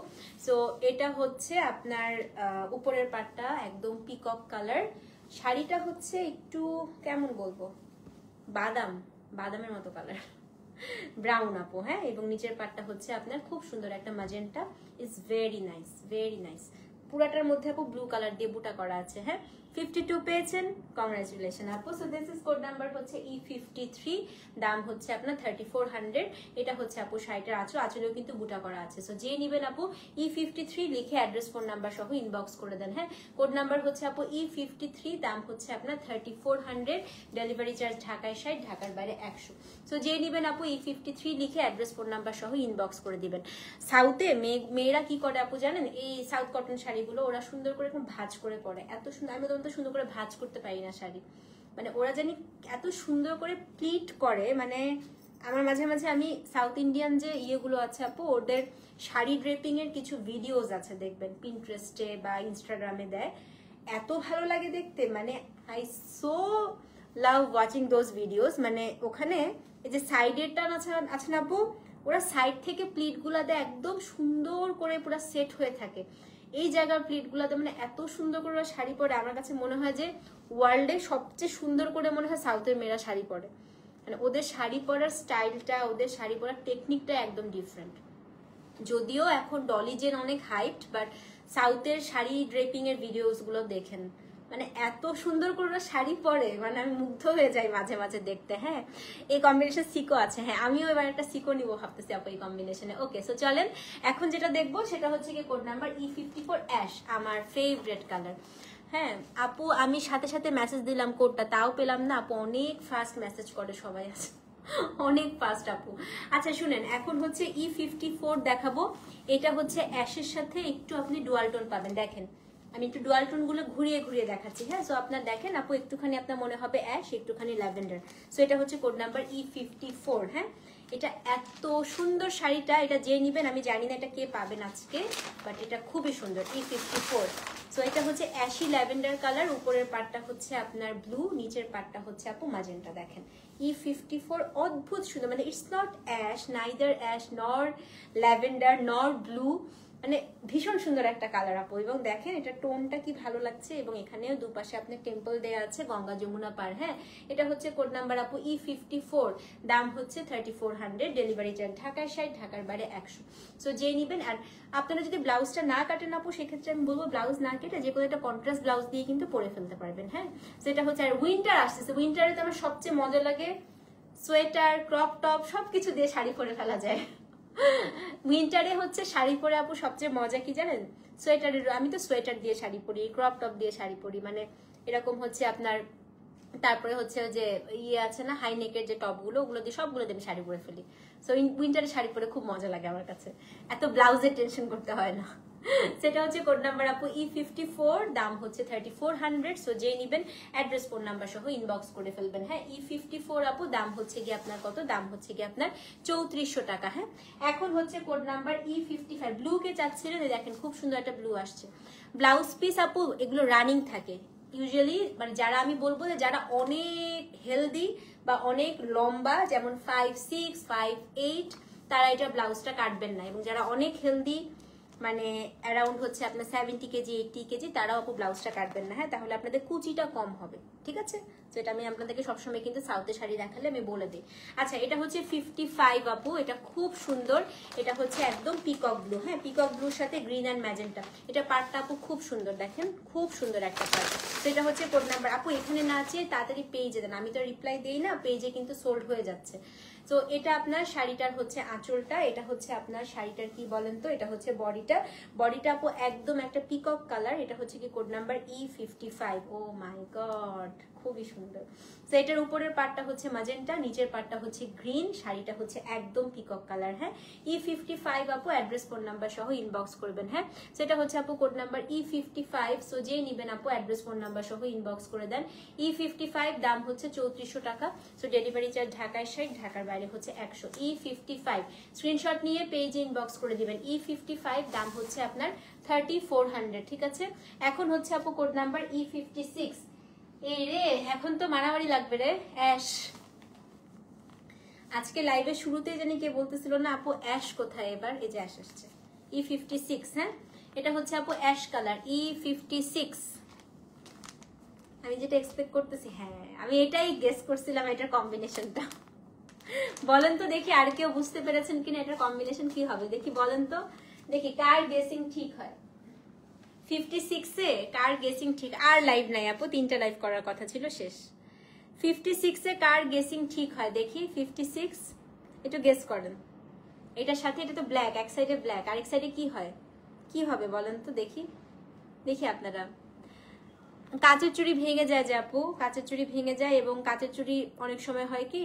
সো এটা হচ্ছে আপনার উপরের পাটটা একদম পিকক কালার, শাড়িটা হচ্ছে একটু কেমন বলবো, বাদামের মতো কালার, ব্রাউন আপু। হ্যাঁ, এবং নিচের পাটটা হচ্ছে আপনার খুব সুন্দর একটা magenta. Is very nice, very nice. পুরাটার মধ্যে আপু ব্লু কালার দিয়ে বুটা করা আছে। হ্যাঁ, 52 পেয়েছেন, কংগ্রাচুলেশন আপু। So this is code number হচ্ছে E53, দাম হচ্ছে আপনার 3400। এটা হচ্ছে আপু শাড়িটার আঁচলেও কিন্তু বুটা করা আছে। সো যে নিবেন আপু E53 লিখে অ্যাড্রেস ফোন নাম্বার সহ ইনবক্স করে দেন। হ্যাঁ, কোড নাম্বার হচ্ছে আপু E53, দাম হচ্ছে আপনার 3400। ডেলিভারি চার্জ ঢাকায় 60, ঢাকার বাইরে 100। সো যে নিবেন আপু E53 লিখে অ্যাড্রেস ফোন নাম্বার সহ ইনবক্স করে দিবেন। সাউথে মেয়েরা কি করে আপু জানেন, এই সাউথ কটন শাড়িগুলো ওরা সুন্দর করে এরকম ভাঁজ করে পরে, এত সুন্দর। আমি তো সুন্দর করে ভাঁজ করতে পারি না শাড়ি, মানে ওরা জানি এত সুন্দর করে প্লিট করে। মানে আমার মাঝে মাঝে আমি সাউথ ইন্ডিয়ান যে ইয়েগুলো আছে আপু, ওদের শাড়ি ড্রেপিং এর কিছু ভিডিওস আছে, দেখবেন পিন্টারেস্টে বা ইনস্টাগ্রামে দেয়, এত ভালো লাগে দেখতে। মানে I so love watching those videos. মানে ওখানে এই যে সাইডের টান আছে না আপু, ওরা সাইড থেকে প্লিট গুলা দেয় একদম সুন্দর করে পুরো সেট হয়ে থাকে। এই জায়গার প্লিট গুলাতে মানে এত সুন্দর করে ওরা শাড়ি পরে, আমার কাছে মনে হয় যে ওয়ার্ল্ডে সবচেয়ে সুন্দর করে মনে হয় সাউথের মেয়েরা শাড়ি পরে। মানে ওদের শাড়ি পরার স্টাইলটা, ওদের শাড়ি পরার টেকনিকটা একদম ডিফারেন্ট। যদিও এখন ডলি জেন অনেক হাইট, বাট সাউথের শাড়ি ড্রেপিং এর ভিডিওস গুলো দেখেন, মানে এত সুন্দর করে ওরা শাড়ি পরে, মানে আমি মুগ্ধ হয়ে যাই মাঝে মাঝে দেখতে। হ্যাঁ, এই কম্বিনেশন সিকো আছে। হ্যাঁ, আমিও এবার একটা সিকো নিবো ভাবতেছি আপু এই কম্বিনেশনে। ওকে, সো চলেন এখন যেটা দেখবো সেটা হচ্ছে কি কোড নাম্বার E54 অ্যাশ, আমার ফেভারিট কালার। হ্যাঁ আপু, আমি সাথে সাথে মেসেজ দিলাম কোডটা, তাও পেলাম না আপু। অনেক ফাস্ট মেসেজ করে সবাই, আছে অনেক ফাস্ট আপু। আচ্ছা শুনেন, এখন হচ্ছে E54 দেখাবো। এটা হচ্ছে অ্যাশের সাথে একটু আপনি ডুয়াল টোন পাবেন। দেখেন আমি একটু ডুয়াল টোন গুলো ঘুরিয়ে ঘুরিয়ে দেখাচ্ছি। হ্যাঁ, সো আপনার দেখেন আপু, একটুখানি আপনার মনে হবে অ্যাশ, একটুখানি ল্যাভেন্ডার। সো এটা হচ্ছে কোড নাম্বার E54। হ্যাঁ, এটা এত সুন্দর শাড়িটা, এটা যে নিবেন আমি জানি না এটা কে পাবেন আজকে, বাট এটা খুবই সুন্দর। E54। সো এটা হচ্ছে অ্যাশি ল্যাভেন্ডার কালার, উপরের পার্টটা হচ্ছে আপনার ব্লু, নিচের পার্টটা হচ্ছে আপু ম্যাজেন্টা। দেখেন E54 অদ্ভুত সুন্দর, মানে it's not ash, neither ash নর ল্যাভেন্ডার নর ব্লু, মানে ভীষণ সুন্দর একটা কালার আপু। এবং দেখেন এটা টোনটা কি ভালো লাগছে, এবং এখানেও দুপাশে আপনার টেম্পল দেয়া আছে, গঙ্গা যমুনা পার। হ্যাঁ, এটা হচ্ছে কোড নাম্বার আপু E54, দাম হচ্ছে 3400, ডেলিভারি চার্জ ঢাকার 60, ঢাকার বাইরে 100। সো যে নিবেন। আর আপনারা যদি ব্লাউজটা না কাটেন আপু, সেক্ষেত্রে আমি বলবো ব্লাউজ না কেটে যে কোনো একটা কন্ট্রাস্ট ব্লাউজ দিয়ে কিন্তু পরে ফেলতে পারবেন। হ্যাঁ, সেটা হচ্ছে। আর উইন্টার আসতেছে, উইন্টারে তো আমার সবচেয়ে মজা লাগে সোয়েটার, ক্রপ টপ সবকিছু দিয়ে শাড়ি পরে ফেলা যায়। উইন্টারে হচ্ছে শাড়ি পরে আপু সবচেয়ে মজা কি জানেন? সোয়েটারের, আমি তো সোয়েটার দিয়ে শাড়ি পরি, ক্রপ টপ দিয়ে শাড়ি পরি, মানে এরকম হচ্ছে আপনার। তারপরে হচ্ছে যে ইয়ে আছে না, হাই নেকের যে টপগুলো, ওগুলো দিয়ে সবগুলো দিয়ে আমি শাড়ি পরে ফেলি। সো উইন্টারে শাড়ি পরে খুব মজা লাগে আমার কাছে, এত ব্লাউজের টেনশন করতে হয় না। সেটা হচ্ছে কোড নাম্বার আপু E54, দাম হচ্ছে 3400। সো যেই নিবেন অ্যাড্রেস ফোন নাম্বার সহ ইনবক্স করে ফেলবেন। হ্যাঁ, E54 আপু দাম হচ্ছে গিয়ে আপনার কত? দাম হচ্ছে গিয়ে আপনার 3400 টাকা। হ্যাঁ, এখন হচ্ছে কোড নাম্বার E55, ব্লু কে চাচ্ছিলেন, দেখেন খুব সুন্দর একটা ব্লু আসছে। ব্লাউজ পিস আপু এগুলো রানিং থাকে ইউজুয়ালি, মানে যারা আমি বলবো যে যারা অনেক হেলদি বা অনেক লম্বা, যেমন 5'6", 5'8", তারা এটা ব্লাউজটা কাটবেন না। এবং যারা অনেক হেলদি, মানে অ্যারাউন্ড হচ্ছে আপনার 70 কেজি 80 কেজি, তারাও আপু ব্লাউজটা কাটবেন না। হ্যাঁ, তাহলে আপনাদের কুচিটা কম হবে, ঠিক আছে? তো এটা আমি আপনাদেরকে সবসময় কিন্তু সাউথে শাড়ি দেখালে আমি বলে দিই। আচ্ছা, এটা হচ্ছে 55 আপু, এটা খুব সুন্দর, এটা হচ্ছে একদম পিকক ব্লু। হ্যাঁ, পিকক ব্লুর সাথে গ্রিন অ্যান্ড ম্যাজেন্টা, এটা পার্টটা আপু খুব সুন্দর, দেখেন খুব সুন্দর একটা পার্ট। তো এটা হচ্ছে কোড নাম্বার আপু, এখানে না চেয়ে তাড়াতাড়ি পেজে দেন, আমি তো রিপ্লাই দেই না, পেজে কিন্তু সোল্ড হয়ে যাচ্ছে। তো এটা আপনার শাড়িটার হচ্ছে আঁচলটা, এটা হচ্ছে আপনার শাড়িটার কি বলেন তো, এটা হচ্ছে বডিটা। বডিটা আপু একদম একটা পিকক কালার, এটা হচ্ছে কি code number E55। O my god, খুবই সুন্দর। তো এটার উপরের পার্টটা হচ্ছে ম্যাজেন্টা, নিচের পার্টটা হচ্ছে গ্রিন, শাড়িটা হচ্ছে একদম পিকক কালার। হ্যাঁ, E55 আপু অ্যাড্রেস ফোন নাম্বার সহ ইনবক্স করবেন। হ্যাঁ, সেটা হচ্ছে আপু কোড নাম্বার E55। সো যে নিবেন আপু অ্যাড্রেস ফোন নাম্বার সহ ইনবক্স করে দেন। E55 দাম হচ্ছে 3400 টাকা। সো ডেলিভারি চার্জ ঢাকায় 60, ঢাকার বাইরে হচ্ছে 100। E55 স্ক্রিনশট নিয়ে পেজে ইনবক্স করে দিবেন। E55 দাম হচ্ছে আপনার 3400, ঠিক আছে? এখন হচ্ছে আপু কোড নাম্বার E56। এই রে, এখন তো মারামারি লাগবে রে। অ্যাশ, আজকে লাইভের শুরুতেই জানি কে বলতেছিল না আপু অ্যাশ কোথায়, এবার এই যে অ্যাশ আসছে। E56, হ্যাঁ, এটা হচ্ছে আপু অ্যাশ কালার E56। আমি যেটা এক্সপেক্ট করতেছি, হ্যাঁ আমি এটাই গেস করছিলাম, এটার কম্বিনেশনটা। বলেন তো দেখি আর কেউ বুঝতে পেরেছেন কিনা এটার কম্বিনেশন কি হবে, দেখি বলেন তো, দেখি কার গেসিং ঠিক হয়। 56-এ কার গেসিং ঠিক, আর লাইভ নাই আপু, 3টা লাইভ করার কথা ছিল, শেষ। 56-এ কার গেসিং ঠিক হয় দেখি। 56 একটু গেস করেন। এটার সাথে এটা তো ব্ল্যাক, এক সাইডে ব্ল্যাক, আরেক সাইডে কি হয়, কি হবে বলেন তো দেখি। দেখি আপনারা, কাচের চুড়ি ভেঙে যায় যে আপু, কাচের চুড়ি ভেঙে যায়, এবং কাচের চুড়ি অনেক সময় হয় কি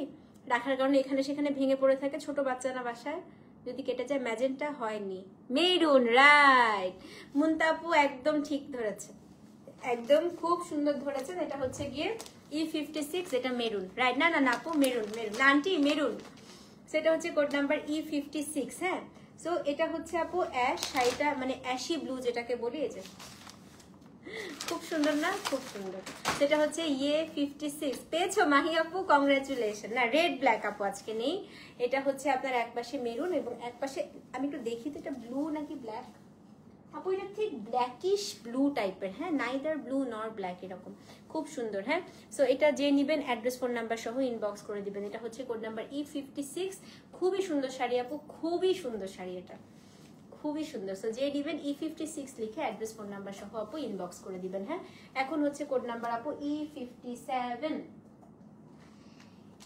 রাখার কারণে এখানে সেখানে ভেঙে পড়ে থাকে, ছোট বাচ্চা না বাসায়, যদি কেটে যায়। ম্যাজেন্টা হয়নি, মেরুন, রাইট। মুন্তাপু একদম ঠিক ধরেছে, একদম খুব সুন্দর ধরেছেন। এটা হচ্ছে গিয়ে E56, এটা মেরুন, রাইট। না না না আপু, মেরুন, মেরুন না আন্টি, মেরুন। সেটা হচ্ছে কোড নাম্বার E56। হ্যাঁ, সো এটা হচ্ছে আপু অ্যাশ, শাড়িটা মানে অ্যাশি ব্লু যেটাকে বলি, এই যে খুব সুন্দর না, খুব সুন্দর। সেটা হচ্ছে E56 পেয়েছো মাহি আপু, কংগ্রাচুলেশন। না, রেড ব্ল্যাক আপু আজকে নেই, এটা হচ্ছে আপনার একপাশে মেরুন এবং একপাশে, আমি একটু দেখি তো এটা ব্লু নাকি ব্ল্যাক আপু, এটা ঠিক ব্ল্যাকিশ ব্লু টাইপের। হ্যাঁ, নাইদার ব্লু নর ব্ল্যাক, এরকম খুব সুন্দর। হ্যাঁ, সো এটা যে নিবেন অ্যাড্রেস ফোন নাম্বার সহ ইনবক্স করে দিবেন। এটা হচ্ছে কোড নাম্বার E56, খুবই সুন্দর শাড়ি আপু, খুবই সুন্দর শাড়ি, এটা খুবই সুন্দর। সো যে দিবেন E56 লিখে অ্যাড্রেস ফোন নাম্বার সহ আপু ইনবক্স করে দিবেন। হ্যাঁ, এখন হচ্ছে কোড নাম্বার আপু E57।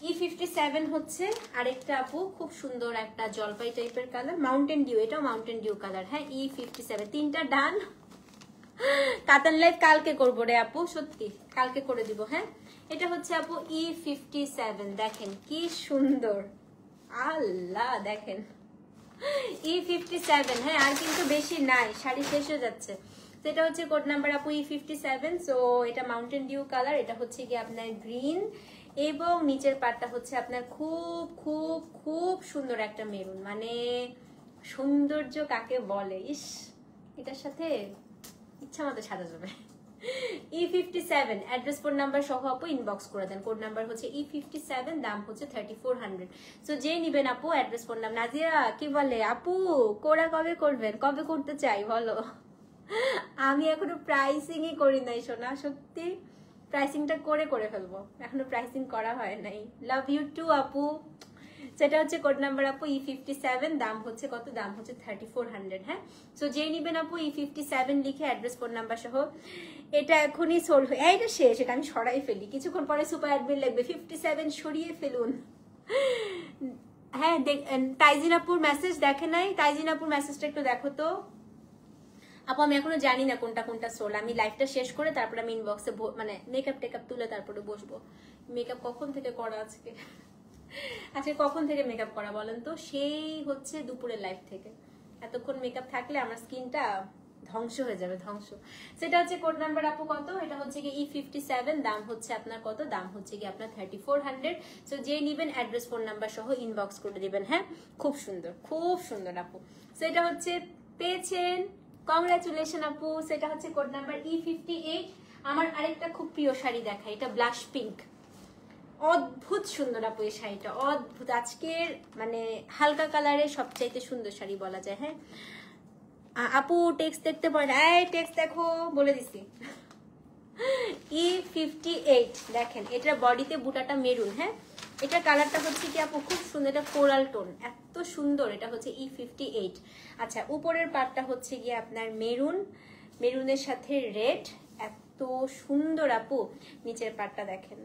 E57 হচ্ছে আরেকটা আপু খুব সুন্দর একটা জলপাই টাইপের কালার, মাউন্টেন ডিউ, এটাও মাউন্টেন ডিউ কালার। হ্যাঁ, E57 তিনটা ডান। কাতান লাইভ কালকে করবো রে আপু, সত্যি কালকে করে দিব। হ্যাঁ, এটা হচ্ছে আপু E57, দেখেন কি সুন্দর, আল্লাহ দেখেন E57। হ্যাঁ, আর কিন্তু বেশি নাই, শাড়ি শেষ হয়ে যাচ্ছে। তো এটা হচ্ছে কোড নাম্বার আপু E57। সো এটা মাউন্টেন ডিউ কালার, এটা হচ্ছে কি আপনার গ্রিন, এবং নিচের পাটটা হচ্ছে আপনার খুব খুব খুব সুন্দর একটা মেরুন, মানে সৌন্দর্য কাকে বলে, ইস এটার সাথে ইচ্ছা মতো সাজা যাবে। E57 অ্যাড্রেস ফোন নাম্বার সহ আপু ইনবক্স করে দেন। কোড নাম্বার হচ্ছে E57, দাম হচ্ছে 3400। সো যে নিবেন আপু অ্যাড্রেস ফোন নাম। নাজিয়া কি বলে আপু কোরা কবে করবেন, কবে করতে চাই বলো? আমি এখনো প্রাইসিংই করি নাই সোনা, সত্যি প্রাইসিংটা করে ফেলবো, এখনো প্রাইসিং করা হয় নাই। লাভ ইউ টু আপু। সেটা হচ্ছে কোড নাম্বার আপু E57, দাম হচ্ছে কত, দাম হচ্ছে 3400। হ্যাঁ, সো যে নিবেন আপু E57 লিখে অ্যাড্রেস ফোন নাম্বার সহ। এটা এখনই সোল্ড হয়ে, এটা শেষ, এটা আমি সরাই ফেলি, কিছুক্ষণ পরে সুপার অ্যাডমিন লাগবে 57 সরিয়ে ফেলুন। হ্যাঁ তাইজিন আপুর মেসেজ দেখে নাই, তাইজিন আপুর মেসেজটা একটু দেখো তো আপু। আমি এখনো জানি না কোনটা কোনটা সোল, আমি লাইভটা শেষ করে তারপরে আমি ইনবক্সে মানে মেকআপ টেকআপ তুলে তারপরে বসবো। মেকআপ কখন থেকে করা আজকে, আজকে কখন থেকে মেকআপ করা বলেন তো? সেই হচ্ছে দুপুরের লাইভ থেকে। এতক্ষণ মেকআপ থাকলে আমার স্কিনটা ধ্বংস হয়ে যাবে, ধ্বংস। সেটা হচ্ছে কোড নাম্বার আপু কত, এটা হচ্ছে কি E57, দাম হচ্ছে আপনার কত, দাম হচ্ছে কি আপনার 3400। সো যে নিবেন অ্যাড্রেস ফোন নাম্বার সহ ইনবক্স করে দিবেন। হ্যাঁ, খুব সুন্দর আপু। সেটা হচ্ছে পেয়েছেন, কংগ্রাচুলেশন আপু। সেটা হচ্ছে কোড নাম্বার E58। আমার আরেকটা খুব প্রিয় শাড়ি দেখা, এটা ব্লাশ পিঙ্ক, অদ্ভুত সুন্দর আপু এই শাড়িটা, অদ্ভুত। আজকের মানে হালকা কালারের সবচাইতে সুন্দর শাড়ি বলা যায়। হ্যাঁ আপু টেক্সট দেখতে পারেন, এই টেক্সট দেখো বলে দিছি। E58 দেখেন, এটার বডিতে বুটাটা মেরুন। হ্যাঁ, এটার কালারটা হচ্ছে কি আপু খুব সুন্দর, এটা কোরাল টোন, এত সুন্দর। এটা হচ্ছে E58। আচ্ছা, উপরের পার্টটা হচ্ছে গিয়ে আপনার মেরুন, মেরুনের সাথে রেড, এত সুন্দর আপু। নিচের পার্টটা দেখেন,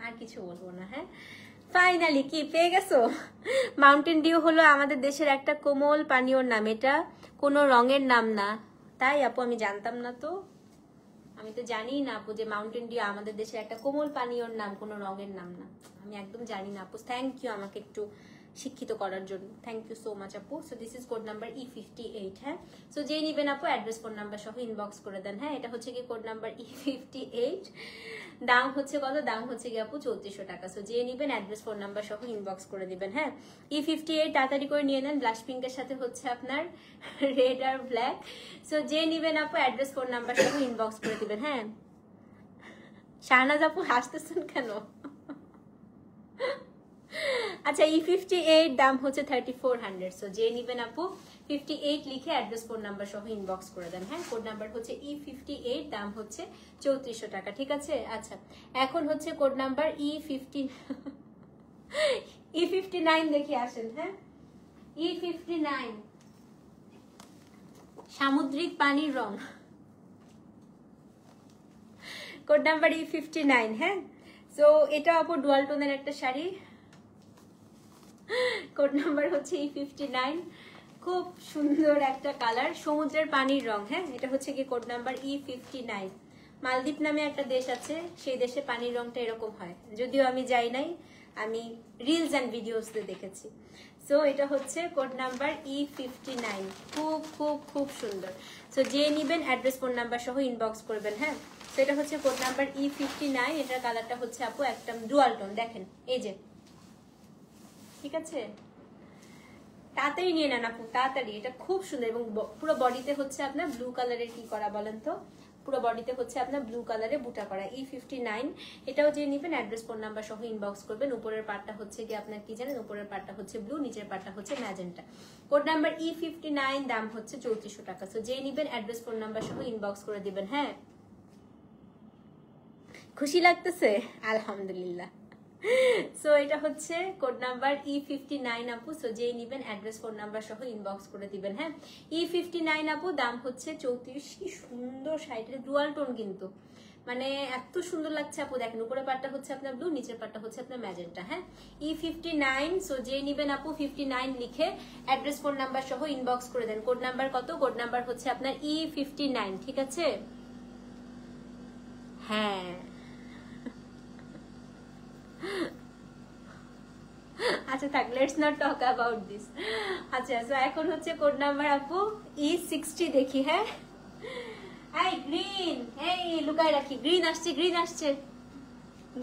আর কিছু বলবো না। হ্যাঁ, ফাইনালি কি পেয়ে গেছো? মাউন্টেন ডিউ হলো আমাদের দেশের একটা কোমল পানীয়র নাম, এটা কোনো রঙের নাম না। তাই আপু আমি জানতাম না তো, আমি তো জানি না আপু যে মাউন্টেন ডিউ আমাদের দেশের একটা কোমল পানীয়র নাম, কোনো রঙের নাম না। আমি একদম জানি না আপু, থ্যাংক ইউ আমাকে একটু শিক্ষিত করার জন্য, থ্যাংক ইউ সো মাচ আপু। So this is code number E58। হ্যাঁ, সো যেই নিবেন আপু অ্যাড্রেস ফোন নাম্বার সহ ইনবক্স করে দেন। হ্যাঁ, এটা হচ্ছে কি কোড নাম্বার E58, দাম হচ্ছে কত, দাম হচ্ছে কি আপু 3400 টাকা। সো যে নিবেন অ্যাড্রেস ফোন নাম্বার সহ ইনবক্স করে দিবেন। হ্যাঁ, E58 তাড়াতাড়ি করে নিয়ে নেন, ব্লাশ পিঙ্কের সাথে হচ্ছে আপনার রেড আর ব্ল্যাক। সো যে নিবেন আপু অ্যাড্রেস ফোন নাম্বার সহ ইনবক্স করে দিবেন। হ্যাঁ, শাহনাজ আপু হাসতেছেন কেন? আচ্ছা, E58 দাম হচ্ছে 3400। সো যে নিবেন আপু 58 লিখে অ্যাড্রেস ফোন নাম্বার সহ ইনবক্স করে দেন। হ্যাঁ, কোড নাম্বার হচ্ছে E58, দাম হচ্ছে 3400 টাকা। ঠিক আছে, আচ্ছা এখন হচ্ছে কোড নাম্বার E59 দেখে আসেন। হ্যাঁ, E59 সামুদ্রিক পানির রং, কোড নাম্বার E59। হ্যাঁ, সো এটা আপু ডুয়াল টোনের একটা শাড়ি, কোড নাম্বার হচ্ছে E59, খুব সুন্দর একটা কালার, সমুদ্রের পানির রং। হ্যাঁ, এটা হচ্ছে কি কোড নাম্বার E59। মালদ্বীপ নামে একটা দেশ আছে, সেই দেশে পানির রংটা এরকম হয়, যদিও আমি যাই নাই, আমি রিলস অ্যান্ড ভিডিওসতে দেখেছি। সো এটা হচ্ছে কোড নাম্বার E59, খুব খুব খুব সুন্দর। সো যে নিবেন অ্যাড্রেস ফোন নাম্বার সহ ইনবক্স করবেন। হ্যাঁ, তো এটা হচ্ছে কোড নাম্বার E59, এটার কালারটা হচ্ছে আপু একদম ডুয়াল টোন, দেখেন এই যে, ঠিক আছে, তাড়াতাড়ি নিয়ে নেন আপু, তাড়াতাড়ি। এটা খুব সুন্দর এবং পুরো বডিতে হচ্ছে আপনার ব্লু কালারের কি করা বলেন তো, পুরো বডিতে হচ্ছে আপনার ব্লু কালারে বুটা করা। E59 এটাও যে নিবেন অ্যাড্রেস ফোন নাম্বার সহ ইনবক্স করবেন। উপরের পার্টটা হচ্ছে কি আপনার কি জানেন, উপরের পার্টটা হচ্ছে ব্লু, নিচের পার্টটা হচ্ছে ম্যাজেন্টা। কোড নাম্বার E59, দাম হচ্ছে 3400 টাকা। সো যে নিবেন অ্যাড্রেস ফোন নাম্বার সহ ইনবক্স করে দিবেন। হ্যাঁ, খুশি লাগতেছে, আলহামদুলিল্লাহ। সো এটা হচ্ছে কোড নাম্বার E59 আপু। সো যেই নিবেন অ্যাড্রেস ফোন নাম্বার সহ ইনবক্স করে দিবেন। হ্যাঁ, E59 আপু, দাম হচ্ছে 3400। কি সুন্দর শাড়িটা, ডুয়াল টোন কিন্তু, মানে এত সুন্দর লাগছে আপু। দেখেন উপরের পাটটা হচ্ছে আপনার ব্লু, নিচের পাটটা হচ্ছে আপনার ম্যাজেন্টা। হ্যাঁ, E59। সো যেই নিবেন আপু 59 লিখে অ্যাড্রেস ফোন নাম্বার সহ ইনবক্স করে দেন। কোড নাম্বার কত, কোড নাম্বার হচ্ছে আপনার E59। ঠিক আছে, হ্যাঁ আচ্ছা থাক, let's not talk about this. আচ্ছা, সো এখন হচ্ছে কোড নাম্বার আপু E60 দেখি। হ্যাঁ, এই গ্রিন, এই লুকায় রাখি, গ্রিন আসছে, গ্রিন আসছে,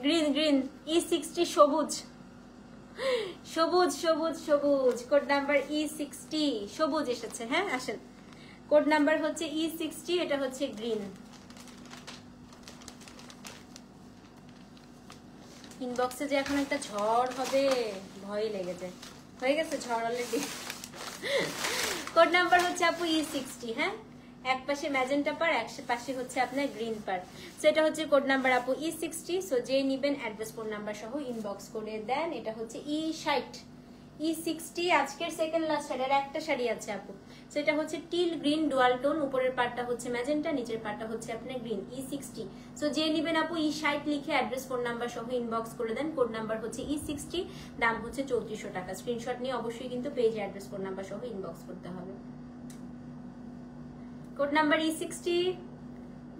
গ্রিন গ্রিন E60 সবুজ, সবুজ সবুজ সবুজ, কোড নাম্বার E60 সবুজ এসেছে। হ্যাঁ আসেন, কোড নাম্বার হচ্ছে E60, এটা হচ্ছে গ্রিন। ইনবক্সে যে এখন একটা ঝড় হবে ভয় লেগে যায়, হয়ে গেছে ঝড় অলরেডি। কোড নাম্বার হচ্ছে আপু E60। হ্যাঁ, এক পাশে ম্যাজেন্টা পার, এক পাশে হচ্ছে আপনার গ্রিন পার। সো এটা হচ্ছে কোড নাম্বার আপু E60। সো যে নিবেন অ্যাড্রেস ফোন নাম্বার সহ ইনবক্স করে দেন। এটা হচ্ছে E60 E60 আজকের সেকেন্ড লাস্ট শাড়ি, আর একটা শাড়ি আছে আপু। সো এটা হচ্ছে টিল গ্রিন ডুয়াল টোন, উপরের পার্টটা হচ্ছে ম্যাজেন্টা, নিচের পার্টটা হচ্ছে আপনার গ্রিন। E60। সো যে নিবেন আপু E60 লিখে অ্যাড্রেস ফোন নাম্বার সহ ইনবক্স করে দেন। কোড নাম্বার হচ্ছে E60, দাম হচ্ছে 3400 টাকা। স্ক্রিনশট নিয়ে অবশ্যই কিন্তু পেজে অ্যাড্রেস ফোন নাম্বার সহ ইনবক্স করতে হবে। কোড নাম্বার E60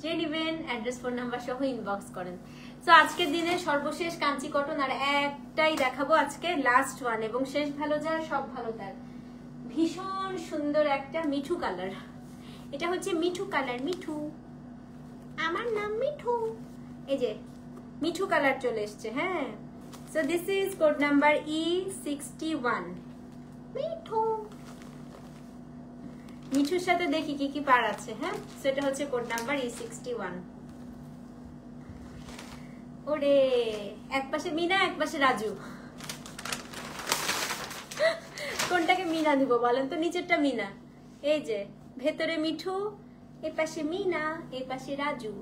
যে নিবেন অ্যাড্রেস ফোন নাম্বার সহ ইনবক্স করেন। তো আজকের দিনে সর্বশেষ কাঞ্চি কটন, আর একটাই দেখাবো আজকে, লাস্ট ওয়ান, এবং শেষ ভালো যার সব ভালো তার। ভীষণ সুন্দর একটা মিঠু কালার, এটা হচ্ছে মিঠু কালার, মিঠু, আমার নাম মিঠু, এই যে মিঠু কালার চলে এসছে। হ্যাঁ, so this is code number E61 Mithu. মিঠুর সাথে দেখি কি কি পার আছে। হ্যাঁ, সেটা হচ্ছে কোড নাম্বার E61। ওরে, এক পাশে মিনা, এক পাশে রাজু, কোনটাকে মিনা দিব বলেন তো? নিচেরটা মিনা, এই যে ভেতরে মিঠু, এই পাশে মিনা, এই পাশে রাজু।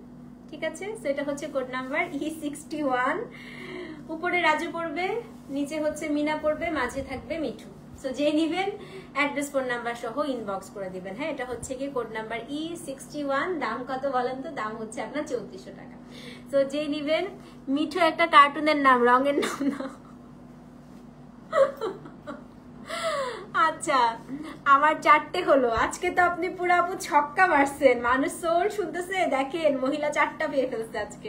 ঠিক আছে, সেটা হচ্ছে কোড নাম্বার E61। উপরে রাজু পড়বে, নিচে হচ্ছে মিনা পড়বে, মাঝে থাকবে মিঠু। সো যে নিবেন অ্যাড্রেস ফোন নাম্বার সহ ইনবক্স করে দিবেন। হ্যাঁ, এটা হচ্ছে কি কোড নাম্বার E61। দাম কত বলেন তো? দাম হচ্ছে আপনার 3400 টাকা। সো যে নিবেন, মিঠু একটা কার্টুনের নাম, রঙের নাম না। আচ্ছা, আমার 4টে হলো আজকে। তো আপনি পুরো আপু ছক্কা মারছেন, মানুষ সোল শুনতেছে, দেখেন মহিলা 4টা পেয়ে ফেলছে আজকে।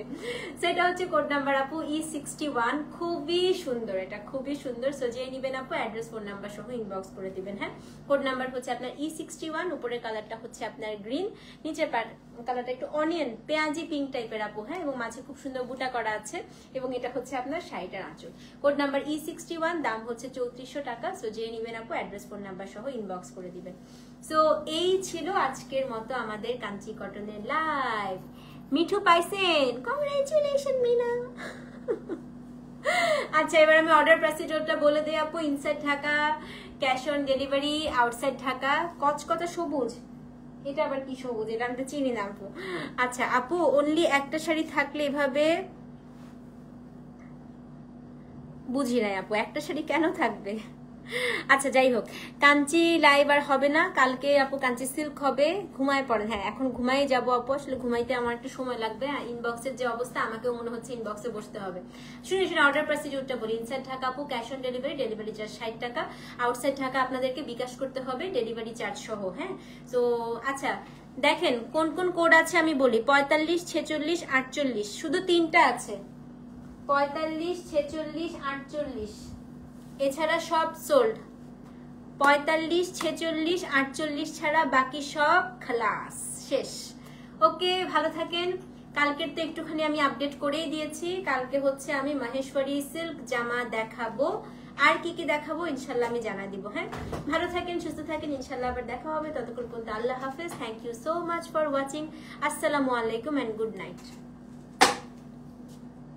সেটা হচ্ছে কোড নাম্বার আপু E61। খুবই সুন্দর, এটা খুবই সুন্দর। সো যে নিবেন আপু অ্যাড্রেস ফোন নাম্বার সহ ইনবক্স করে দিবেন। হ্যাঁ, কোড নাম্বার হচ্ছে আপনার E61, উপরের কালারটা হচ্ছে আপনার গ্রিন, নিচের কালারটা একটু অনিয়ন পেঁয়াজি পিঙ্ক টাইপের আপু। হ্যাঁ, এবং মাঝে খুব সুন্দর বুটা করা আছে, এবং এটা হচ্ছে আপনার শাড়িটার আঁচল। কোড নাম্বার E61, দাম হচ্ছে 3400 টাকা। সো যে নিবেন আপু অ্যাড্রেস ফোন নাম্বার সহ ইনবক্স করে দিবেন। সো এই ছিল আজকের মতো আমাদের কাঞ্চি কটনের লাইভ। মিঠু পাইছেন, কংগ্রেচুলেশন মিনা। আচ্ছা, এবার আমি অর্ডার প্রসিডিউরটা বলে দিই আপু। Inside Dhaka, cash on delivery, outside Dhaka. কচকচা সবুজ, এটা আবার কি সবুজ? এটা আমি তো চিনি না আপু। আচ্ছা আপু, অনলি একটা শাড়ি থাকলে এভাবে, বুঝি নাই আপু, একটা শাড়ি কেন থাকবে? আচ্ছা যাই হোক, কাঞ্চি লাইভ আর হবে না কালকে আপু, কাঞ্চি সিল্ক হবে। ঘুমায় পড়েন। হ্যাঁ, এখন ঘুমাই যাবো আপু, আসলে ঘুমাইতে আমার একটু সময় লাগবে। ইনবক্সের যে অবস্থা, আমাকেও মনে হচ্ছে ইনবক্সে বসতে হবে। শুনে শুনে অর্ডার প্রসিডিউরটা বলি। ইনসাইড ঢাকা আপু cash on delivery, delivery charge 60 টাকা। আউটসাইড ঢাকা আপনাদেরকে বিকাশ করতে হবে ডেলিভারি চার্জ সহ। হ্যাঁ, তো আচ্ছা দেখেন কোন কোন কোড আছে আমি বলি। 45, 46, 48, শুধু 3টা আছে। 45, 46, 48, এছাড়া সব সোল্ড। 45, 46, 48 ছাড়া বাকি সব খালাস, শেষ। ওকে, ভালো থাকেন। কালকের তো একটুখানি আমি আপডেট করেই দিয়েছি। কালকে হচ্ছে আমি মাহেশ্বরী সিল্ক জামা দেখাবো, আর কি কি দেখাবো ইনশাল্লাহ আমি জানা দিব। হ্যাঁ, ভালো থাকেন, সুস্থ থাকেন, ইনশাল্লাহ আবার দেখা হবে। ততক্ষণ পর্যন্ত আল্লাহ হাফেজ। Thank you so much for watching. আসসালামু আলাইকুম এন্ড গুড নাইট।